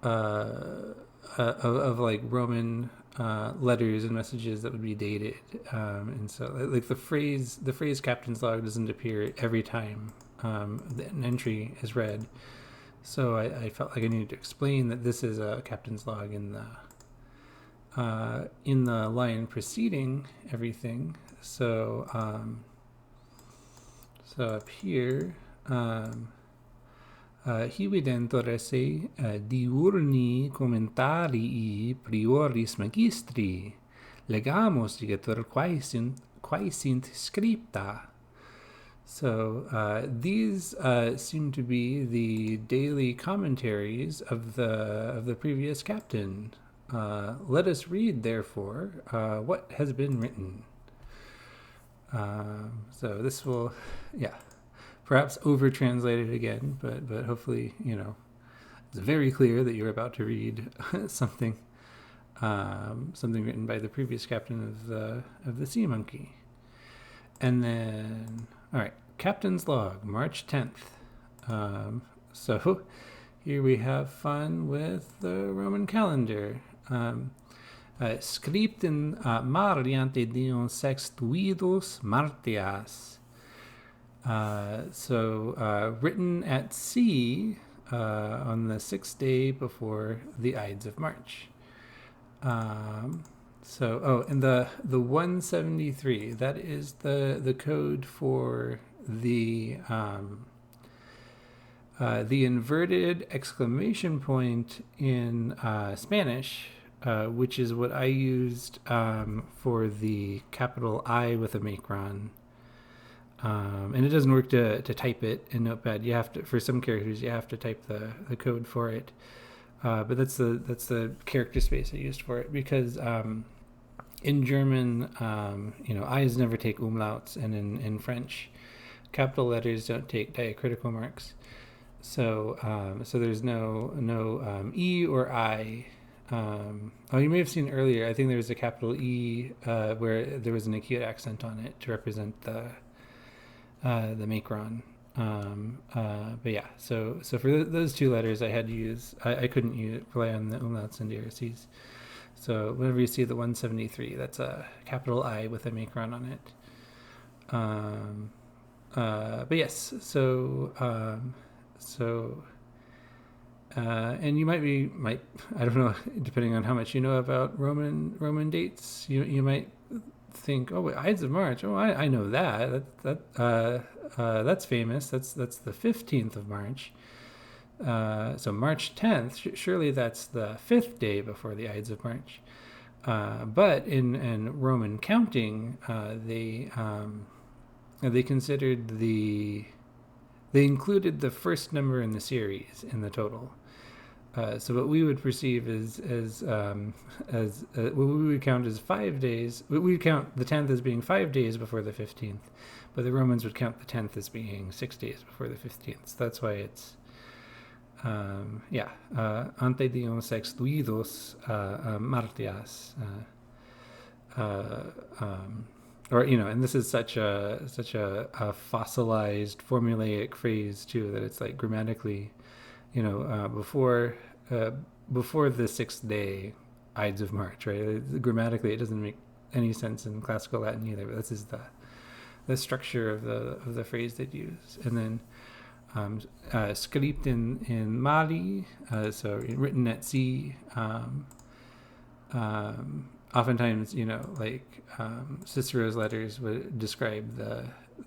of like Roman letters and messages that would be dated, and so like the phrase captain's log doesn't appear every time an entry is read. So I felt like I needed to explain that this is a captain's log in the line preceding everything. So so up here, Hividentorese diurni commentarii prioris magistri legamos ligator quae sint scripta. So these seem to be the daily commentaries of the previous captain. Let us read, therefore, what has been written. So this will, perhaps over-translated again, but hopefully, it's very clear that you're about to read something written by the previous captain of the Sea Monkey. And then, all right, Captain's Log, March 10th. So here we have fun with the Roman calendar. Scriptin Mariante Dion Sextuidos Martias. So written at sea on the 6th day before the Ides of March. And the 173, that is the code for the inverted exclamation point in Spanish, which is what I used for the capital I with a macron. And it doesn't work to type it in Notepad. You have to, for some characters, you have to type the code for it. But that's the character space I used for it, because in German, I's never take umlauts, and in French, capital letters don't take diacritical marks. So there's no E or I. You may have seen earlier, I think there was a capital E where there was an acute accent on it to represent the macron. But yeah, so for those two letters, I had to use, I couldn't rely on the umlauts and diaereses. So whenever you see the 173, that's a capital I with a macron on it. But yes, and you might I don't know, depending on how much you know about Roman dates, you might think, oh, wait, Ides of March. Oh, I know that. That's famous. That's the 15th of March. So March 10th. Surely that's the 5th day before the Ides of March. But in Roman counting, they considered they included the first number in the series in the total. So what we would perceive as what we would count as 5 days, we would count the 10th as being 5 days before the 15th, but the Romans would count the 10th as being 6 days before the 15th. So that's why it's ante dion sextuidos martias, and this is such a fossilized formulaic phrase too, that it's like grammatically, before before the 6th day Ides of March, right? Grammatically, it doesn't make any sense in classical Latin either. But this is the structure of the phrase they'd use, and then script in mali, so written at sea. Oftentimes, Cicero's letters would describe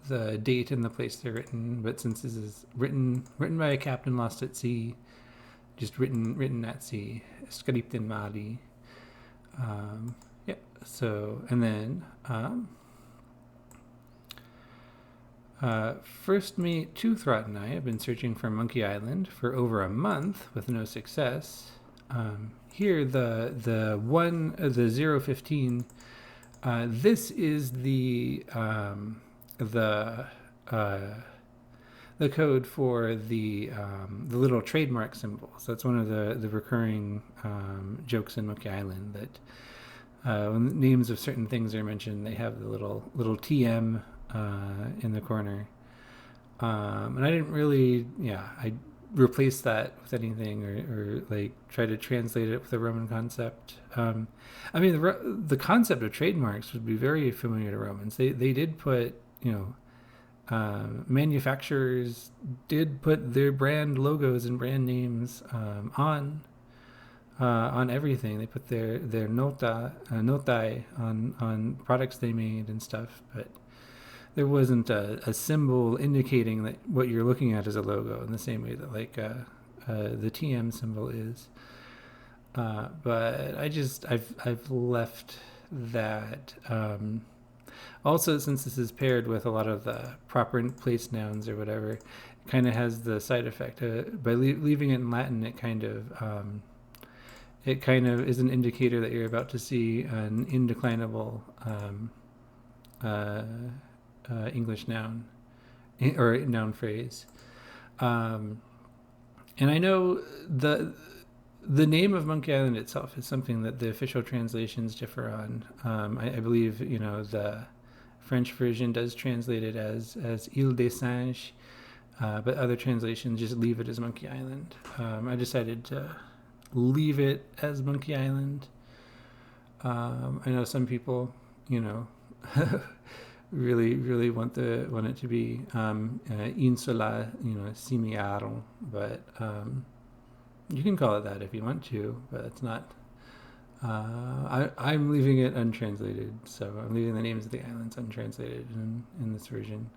the date and the place they're written, but since this is written by a captain lost at sea, just written at sea, script in mali. So, and then first mate Toothrot and I have been searching for Monkey Island for over a month with no success. Here, the 015. This is the code for the little trademark symbols. That's one of the recurring jokes in Monkey Island, that when the names of certain things are mentioned, they have the little TM in the corner. And I didn't really, I replaced that with anything or try to translate it with a Roman concept. The concept of trademarks would be very familiar to Romans. They did put, manufacturers did put their brand logos and brand names on everything. They put their notae on products they made and stuff, but there wasn't a symbol indicating that what you're looking at is a logo in the same way that the TM symbol is. But I've left that. Also, since this is paired with a lot of the proper place nouns or whatever, it kind of has the side effect. By leaving it in Latin, it kind of is an indicator that you're about to see an indeclinable English noun or noun phrase. And I know the name of Monkey Island itself is something that the official translations differ on. I believe the French version does translate it as Île des Singes, but other translations just leave it as Monkey Island. I decided to leave it as Monkey Island. I know some people, really want it to be Insula, Simiaro, but you can call it that if you want to, but it's not. I'm leaving it untranslated, so I'm leaving the names of the islands untranslated in this version.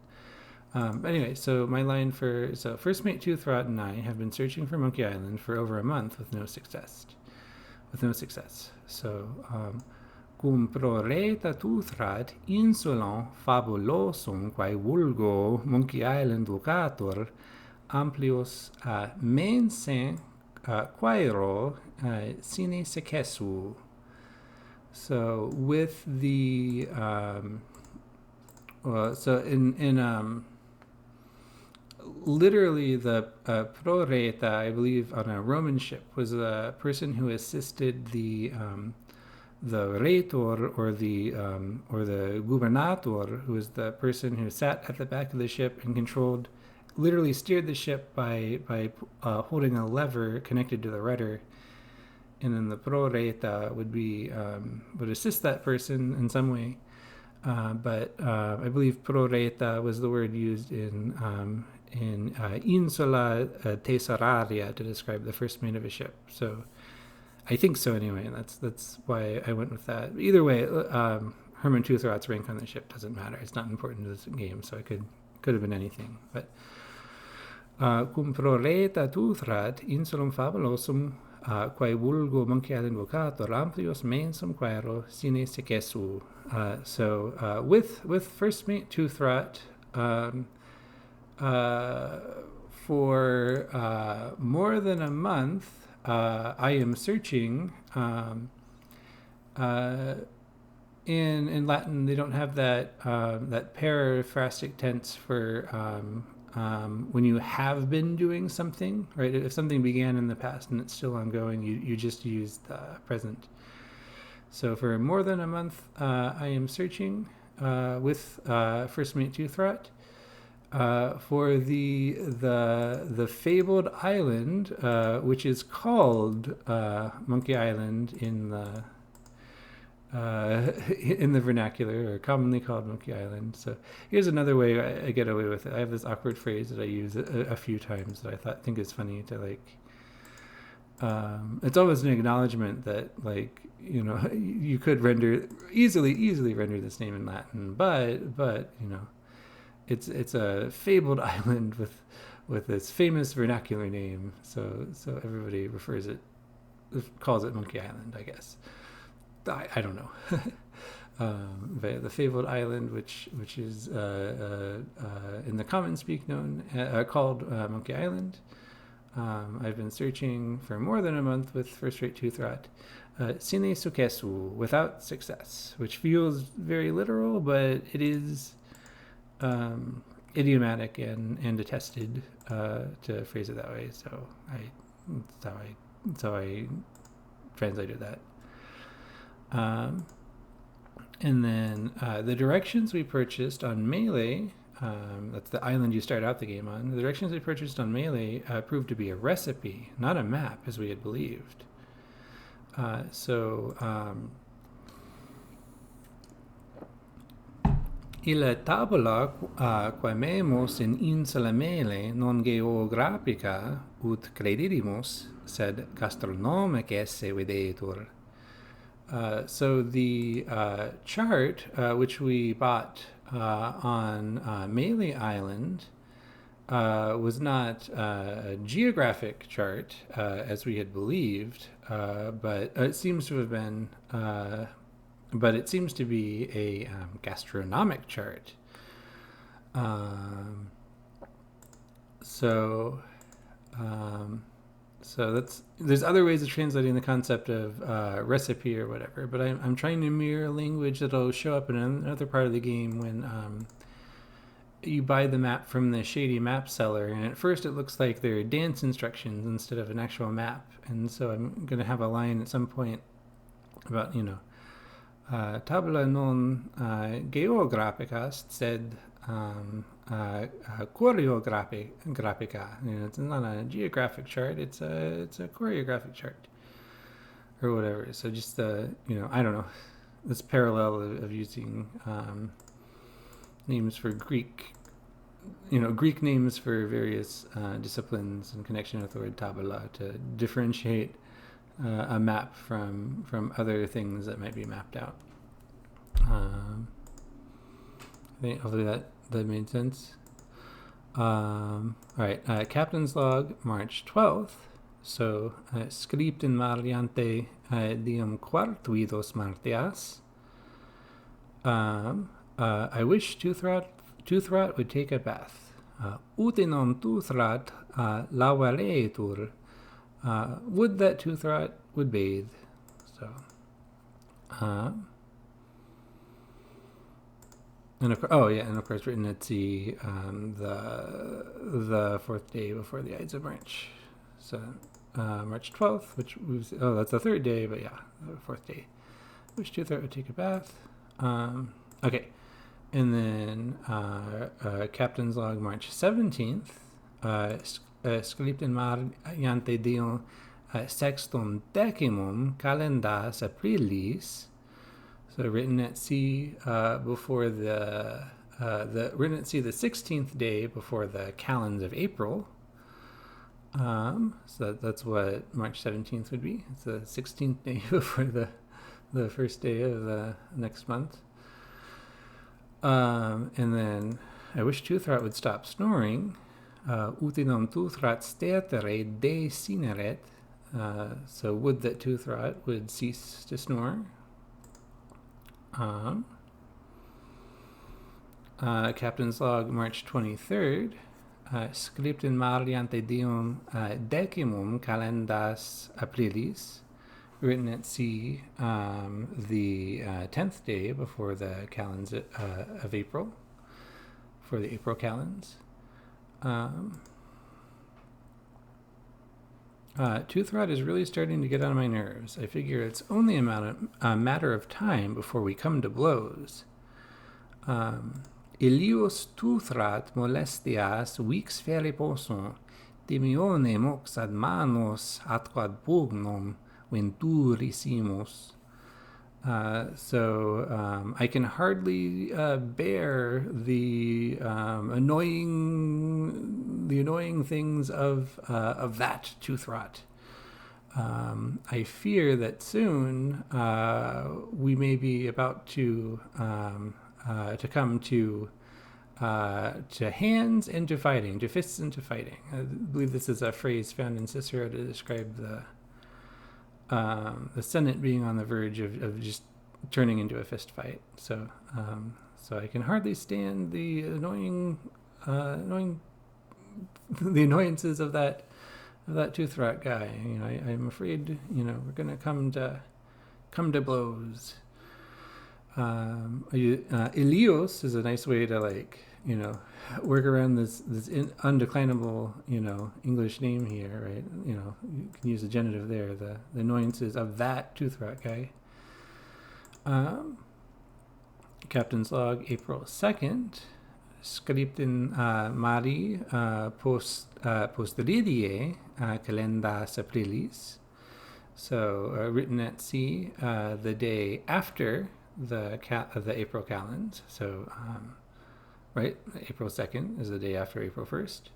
Anyway, so my line first mate Toothrot and I have been searching for Monkey Island for over a month with no success. So, cum proreta Toothrot insulum fabulosum quae vulgo Monkey Island vocator amplius mense quaero sine secessu. So with the literally the proreta, I believe, on a Roman ship was a person who assisted the rhetor or the gubernator, who was the person who sat at the back of the ship and literally steered the ship by holding a lever connected to the rudder, and then the proreta would assist that person in some way. But I believe proreta was the word used in Insula Thesauraria to describe the first mate of a ship. So I think so anyway. That's why I went with that. Either way, Herman Toothrot's rank on the ship doesn't matter. It's not important to this game, so it could have been anything. But cum proreta Toothrot insulum fabulosum quae vulgo Monkey Island vocator amplius mensum quaero sine secessu. So with first mate Toothrot, for more than a month, I am searching. In Latin, they don't have that periphrastic tense for when you have been doing something, right? If something began in the past and it's still ongoing, you just use the present. So for more than a month, I am searching with first mate Toothrot. for the fabled island, which is called Monkey Island in the vernacular, or commonly called Monkey Island. So here's another way I get away with it. I have this awkward phrase that I use a few times that I think is funny to like. It's always an acknowledgement that, like, you could easily render this name in Latin, but it's a fabled island with this famous vernacular name, so everybody calls it Monkey Island, I guess. I don't know. But the fabled island, which is in the common speak called Monkey Island. I've been searching for more than a month with first-rate Toothrot. Sine sucesu, without success, which feels very literal, but it is idiomatic and attested to phrase it that way. So I translated that. And then the directions we purchased on Melee, that's the island you start out the game on. The directions we purchased on Melee proved to be a recipe, not a map, as we had believed. Il tabula quaememus in Insula Mele non geographica ut credidimus, sed gastronomic esse videtur. So the chart, which we bought on Melee Island, was not a geographic chart, as we had believed, but it seems to have been... but it seems to be a gastronomic chart. So there's other ways of translating the concept of recipe or whatever, but I'm trying to mirror language that'll show up in another part of the game when you buy the map from the shady map seller, and at first it looks like they're dance instructions instead of an actual map, and so I'm going to have a line at some point about, tabula non geographica, sed choreographica. It's not a geographic chart; it's a choreographic chart, or whatever. So just I don't know, this parallel of using names for Greek, Greek names for various disciplines in connection with the word tabula to differentiate a map from other things that might be mapped out. I think hopefully that made sense. All right, Captain's Log, March 12th. So, script in Mariante diem quartuidos martias. I wish Toothrot would take a bath. Utinum Toothrot lavaretur. Would that Toothrot would bathe. So, and of course, written at sea the fourth day before the Ides of March. So, March 12th, which was that's the third day, but yeah, the fourth day. Wish Toothrot would take a bath. Okay, and then Captain's Log, March 17th. Script in Mariante Dion sextum decimum calendas aprilis. So written at sea before written at sea the 16th day before the calends of April. So that's what March 17th would be. It's the 16th day before the first day of the next month. And then I wish Toothrot would stop snoring. Utinum Toothrot stertere desineret. So would that Toothrot would cease to snore. Captain's Log, March 23rd. Script in Mariante Dium decimum calendas aprilis. Written at sea the 10th day before the calends of April. For the April calends. Toothrot is really starting to get on my nerves. I figure it's only a matter of time before we come to blows. Ilios Toothrot molestias vix feriposon, dimione mox ad manos atquad pugnum venturisimus. So I can hardly bear the annoying things of that Toothrot. I fear that soon we may be about to come to hands and to fighting, to fists and to fighting. I believe this is a phrase found in Cicero to describe the Senate being on the verge of just turning into a fist fight. So I can hardly stand the annoyances of that Toothrot guy. I'm afraid we're gonna come to blows. Ilios is a nice way to work around this undeclinable English name here, right? You can use the genitive there. The annoyances of that Toothrot guy. Captain's log, April 2nd. Scriptin Mari postridie calendas aprilis. So written at sea the day after the April calends. So right, April 2nd is the day after April 1st.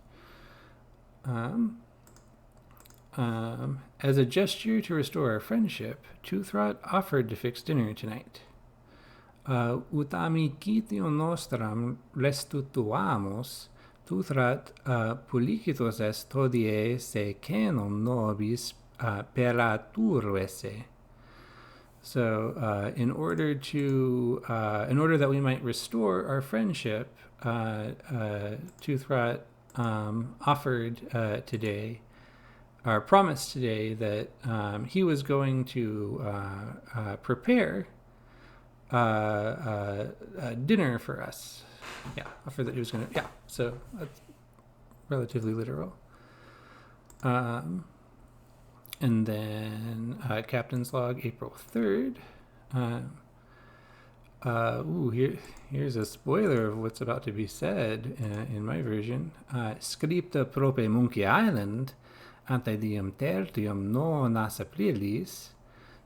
As a gesture to restore our friendship, Toothrot offered to fix dinner tonight. Ut amicitia nostram restituamos, Toothrot publicitos est hodie se canon nobis peraturvese. So, in order that we might restore our friendship, Toothrot offered today, or promised today, that he was going to prepare dinner for us. Yeah, offer that he was going to. Yeah, so that's relatively literal. And then Captain's log, April 3rd. Here's a spoiler of what's about to be said in my version. Scripta prope Monkey Island, ante diem tertium nonas aprilis.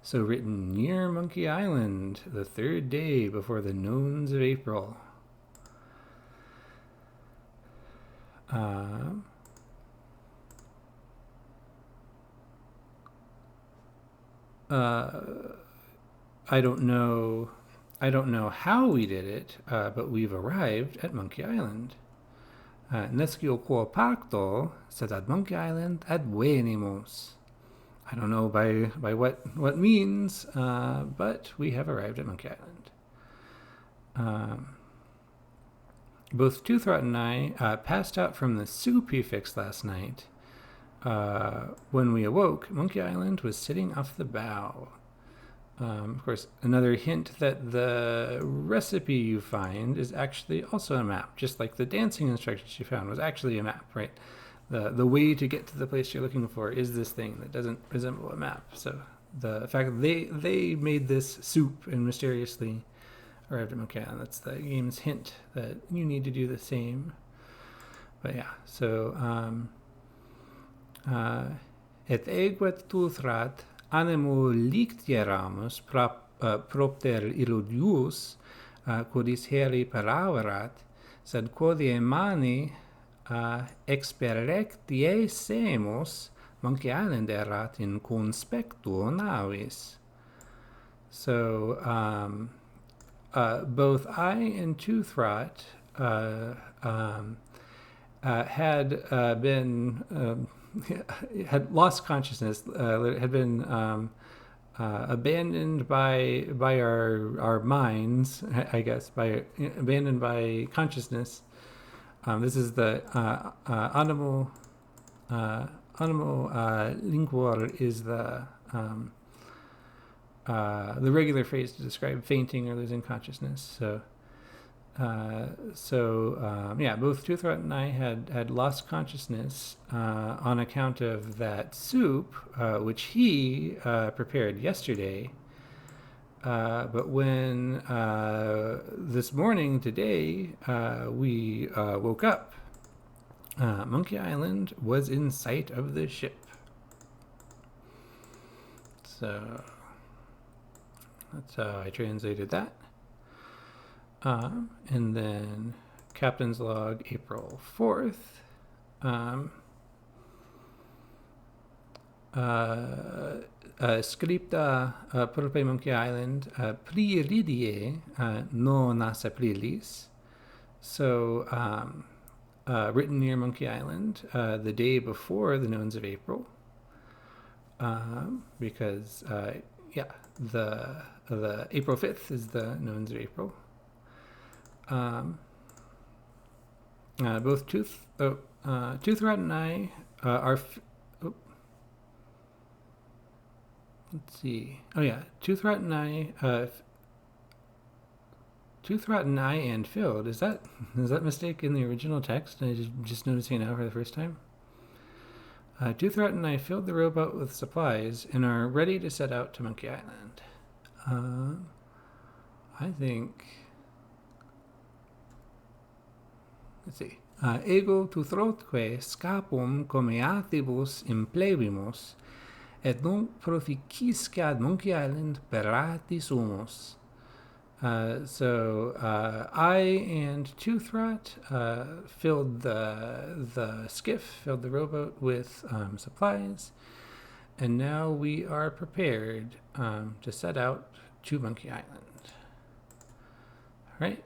So written near Monkey Island, the third day before the nones of April. I don't know how we did it, but we've arrived at Monkey Island. Nescio quo pacto, sed ad Monkey Island advenimus. I don't know by what means, but we have arrived at Monkey Island. Both Toothrot and I passed out from the Sioux prefix last night. When we awoke, Monkey Island was sitting off the bow. Of course, another hint that the recipe you find is actually also a map, just like the dancing instructions you found was actually a map, right? The way to get to the place you're looking for is this thing that doesn't resemble a map. So the fact that they made this soup and mysteriously arrived at Monkey Island, that's the game's hint that you need to do the same. But yeah, so et eguet Toothrot animo lictieramus propter illudius quodis heri paraverat, sed quodie mani experectiesemus Monkey Island erat in conspectu navis. So both I and Toothrot had lost consciousness, had been abandoned by our minds, I guess, abandoned by consciousness. This is the animo linguor is the regular phrase to describe fainting or losing consciousness. So both Toothrot and I had lost consciousness on account of that soup, which he prepared yesterday. But when this morning, today, we woke up, Monkey Island was in sight of the ship. So that's how I translated that. And then Captain's Log, April 4th. Scripta proprio Monkey Island Proelidio no nas Aprilis. So written near Monkey Island the day before the Nouns of April. Because the April 5th is the Nouns of April. Both Toothrot and I are. Let's see. Oh yeah, Toothrot and I and filled. Is that mistake in the original text? I just noticing it now for the first time. Toothrot and I filled the rowboat with supplies and are ready to set out to Monkey Island. I think. Let's see. Ego Toothrotque scapum comeatibus implebimos, et nunc proficiscad Monkey Island perati sumus. So I and Toothrot filled the skiff, filled the rowboat with supplies, and now we are prepared to set out to Monkey Island. All right.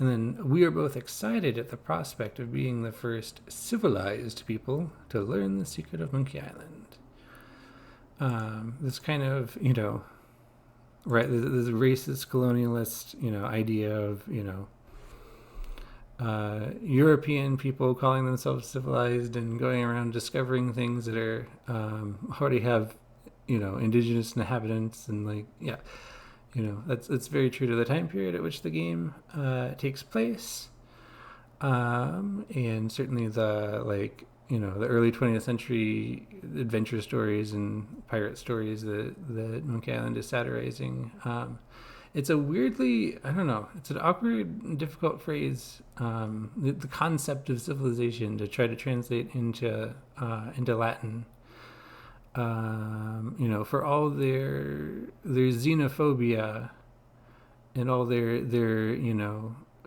And then we are both excited at the prospect of being the first civilized people to learn the secret of Monkey Island. This kind of, right, this racist, colonialist, idea of, European people calling themselves civilized and going around discovering things that are already have, indigenous inhabitants and that's very true to the time period at which the game takes place, and certainly the the early 20th century adventure stories and pirate stories that Monkey Island is satirizing. It's a weirdly, it's an awkward and difficult phrase, the concept of civilization, to try to translate into Latin. For all their xenophobia and all their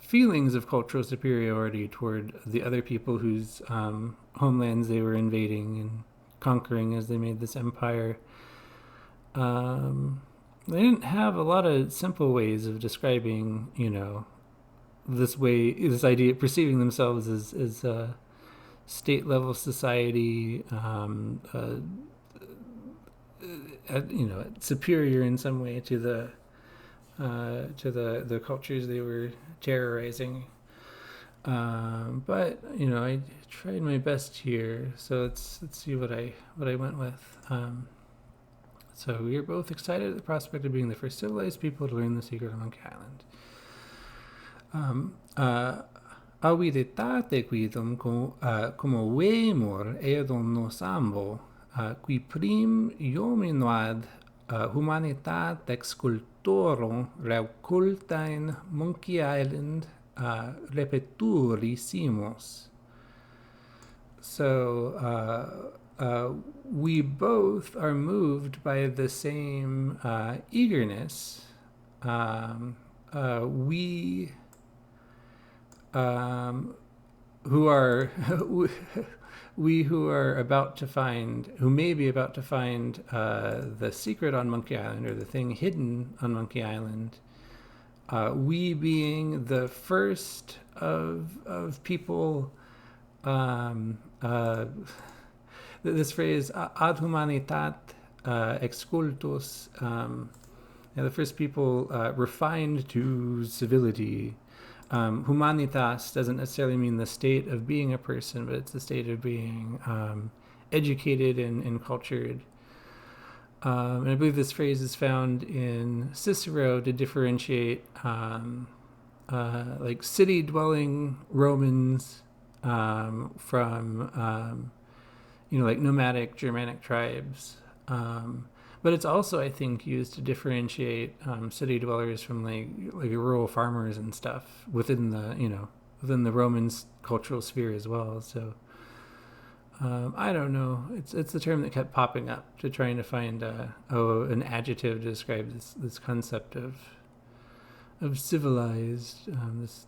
feelings of cultural superiority toward the other people whose homelands they were invading and conquering as they made this empire, they didn't have a lot of simple ways of describing, this idea, perceiving themselves as a state-level society, superior in some way to the cultures they were terrorizing. But I tried my best here, so let's see what I went with. So we are both excited at the prospect of being the first civilized people to learn the secret of Monkey Island. Aviditate quidum como vemur eodum nos ambo, qui prim iominoad humanitat excultorum recultain Monkey Island repeturissimus. So we both are moved by the same eagerness. We who are we who are about to find, who may be about to find the secret on Monkey Island, or the thing hidden on Monkey Island, we being the first of people, this phrase ad humanitat excultus, the first people refined to civility. Humanitas doesn't necessarily mean the state of being a person, but it's the state of being educated and cultured. And I believe this phrase is found in Cicero to differentiate city-dwelling Romans from nomadic Germanic tribes. But it's also, I think, used to differentiate city dwellers from like rural farmers and stuff within the Roman cultural sphere as well. So I don't know. It's the term that kept popping up to trying to find an adjective to describe this concept of civilized. This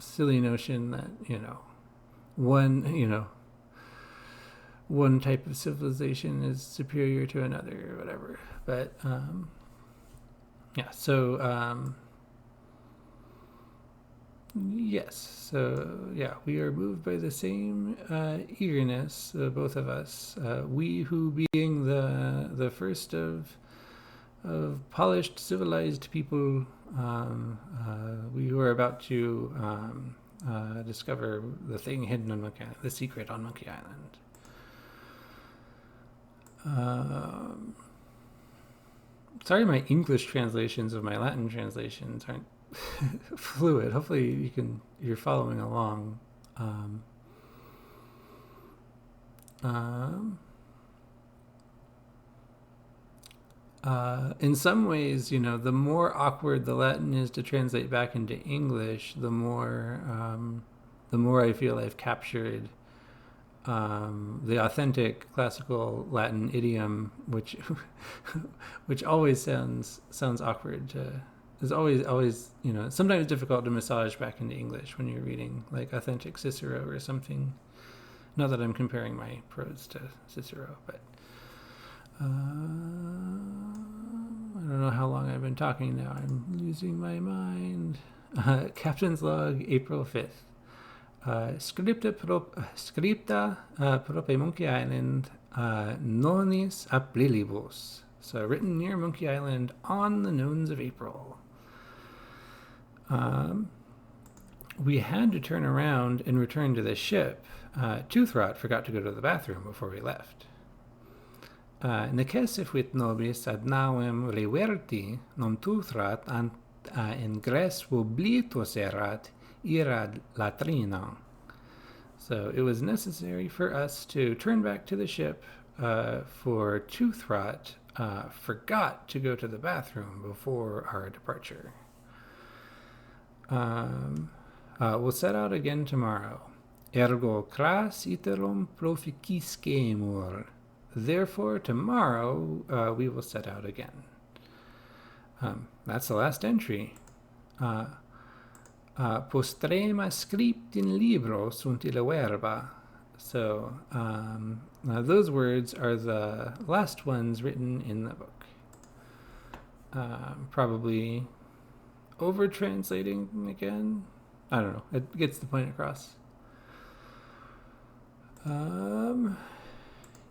silly notion that one type of civilization is superior to another or whatever. But yeah, so yes, so yeah, we are moved by the same eagerness, both of us. We who, being the first of polished, civilized people, we who are about to discover the thing hidden on Monkey Island, the secret on Monkey Island. Sorry, my English translations of my Latin translations aren't fluid. Hopefully you're following along. In some ways, the more awkward the Latin is to translate back into English, the more I feel I've captured the authentic classical Latin idiom, which always sounds awkward to. It's always sometimes difficult to massage back into English when you're reading like authentic Cicero or something. Not that I'm comparing my prose to Cicero, but I don't know how long I've been talking now. I'm losing my mind. Captain's log, April 5th. Scripta prope Monkey Island nonis aprilibus. So written near Monkey Island on the nones of April. We had to turn around and return to the ship. Toothrot forgot to go to the bathroom before we left. Necessifit nobis ad nauem reverti non Toothrot ingres oblitus erat irad latrina. So it was necessary for us to turn back to the ship, for Toothrot forgot to go to the bathroom before our departure. We'll set out again tomorrow. Ergo cras iterum proficiscemur. Therefore, tomorrow we will set out again. That's the last entry. Postrema script in libro sunt illa verba. So those words are the last ones written in the book. Probably over-translating again. I don't know. It gets the point across.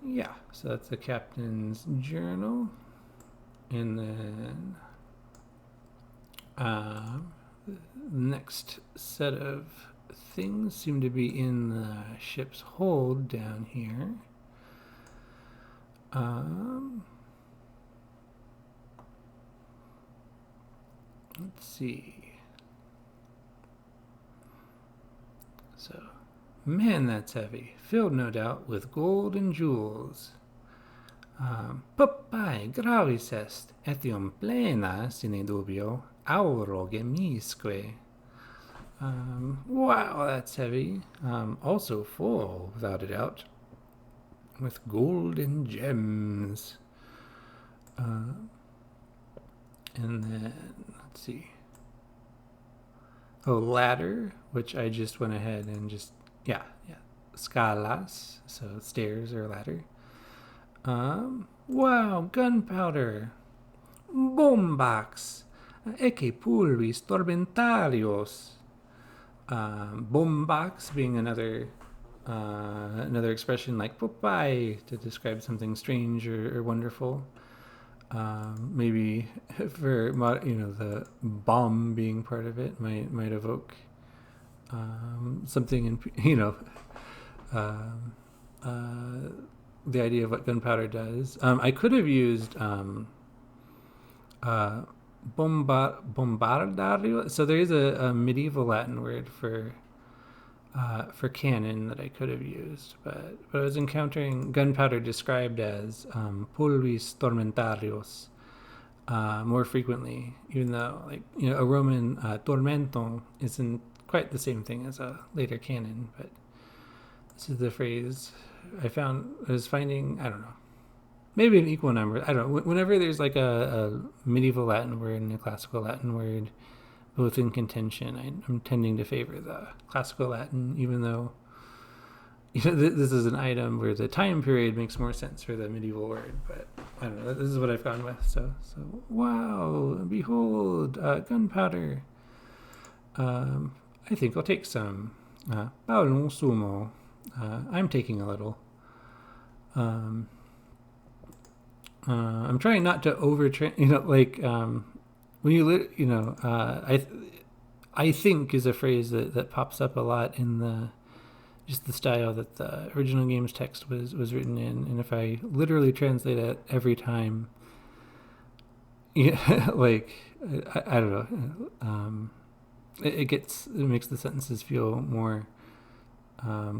Yeah, so that's the captain's journal. And then the next set of things seem to be in the ship's hold down here. Let's see. So, man, that's heavy. Filled, no doubt, with gold and jewels. Poppae gravis est, etium plena, sine dubio, auro gemisque. Wow, that's heavy. Also full, without a doubt, with gold and gems. And then, let's see. Oh, ladder, which I just went ahead and just, yeah. Scalas, so stairs or ladder. Wow, gunpowder. Bombax. Ecce pulvis tormentarios. Bombax being another expression like Popeye to describe something strange or wonderful. Maybe for the bomb being part of it might evoke something in the idea of what gunpowder does. I could have used bombardario. So there is a medieval Latin word for for canon that I could have used, but I was encountering gunpowder described as pulvis tormentarios more frequently, even though, like, a Roman tormento isn't quite the same thing as a later canon. But this is the phrase I was finding, I don't know, maybe an equal number. I don't know. Whenever there's like a medieval Latin word and a classical Latin word both in contention, I'm tending to favor the classical Latin, even though this is an item where the time period makes more sense for the medieval word. But I don't know. This is what I've gone with. So wow, behold, gunpowder. I think I'll take some. Paolo sumo. I'm taking a little. I'm trying not to overtrain. When you I think is a phrase that pops up a lot in the style that the original game's text was written in, and if I literally translate it every time, like I don't know, it makes the sentences feel more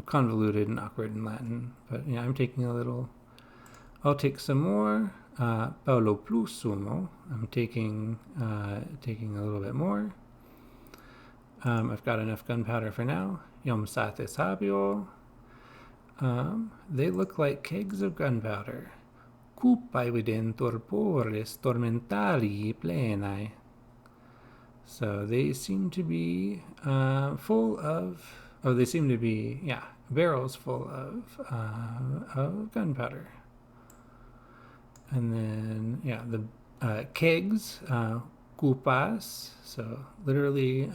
convoluted and awkward in Latin. But yeah, I'm taking a little. I'll take some more. Paolo plus sumo. I'm taking a little bit more. I've got enough gunpowder for now. Iom sate sabio. They look like kegs of gunpowder. Cupae videntur pores tormentari plenae. So they seem to be full of. Oh, they seem to be barrels full of gunpowder. And then the kegs, kupas. So literally,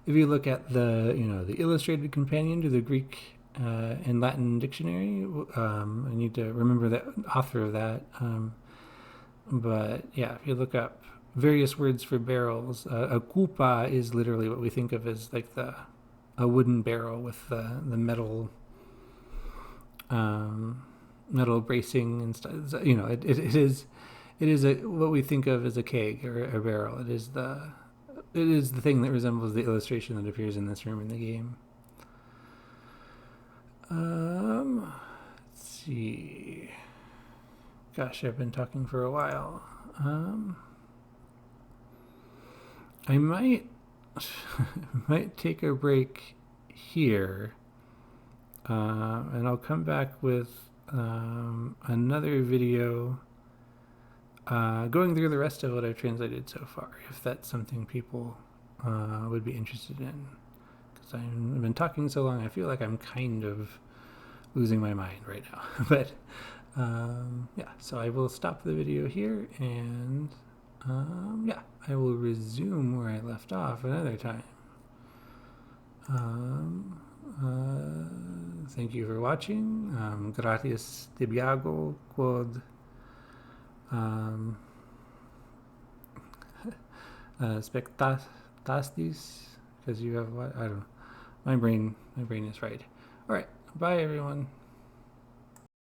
if you look at the illustrated companion to the Greek and Latin dictionary, I need to remember the author of that. But yeah, if you look up various words for barrels, a kupa is literally what we think of as like a wooden barrel with the metal metal bracing and stuff. It is what we think of as a keg or a barrel. It is the thing that resembles the illustration that appears in this room in the game. Let's see. Gosh, I've been talking for a while. I might take a break here, and I'll come back with another video going through the rest of what I've translated so far, if that's something people would be interested in. Because I've been talking so long, I feel like I'm kind of losing my mind right now. But so I will stop the video here, and I will resume where I left off another time. Thank you for watching. Gratias tibiago quod spectastis, because you have what? I don't know. My brain is right. All right. Bye, everyone.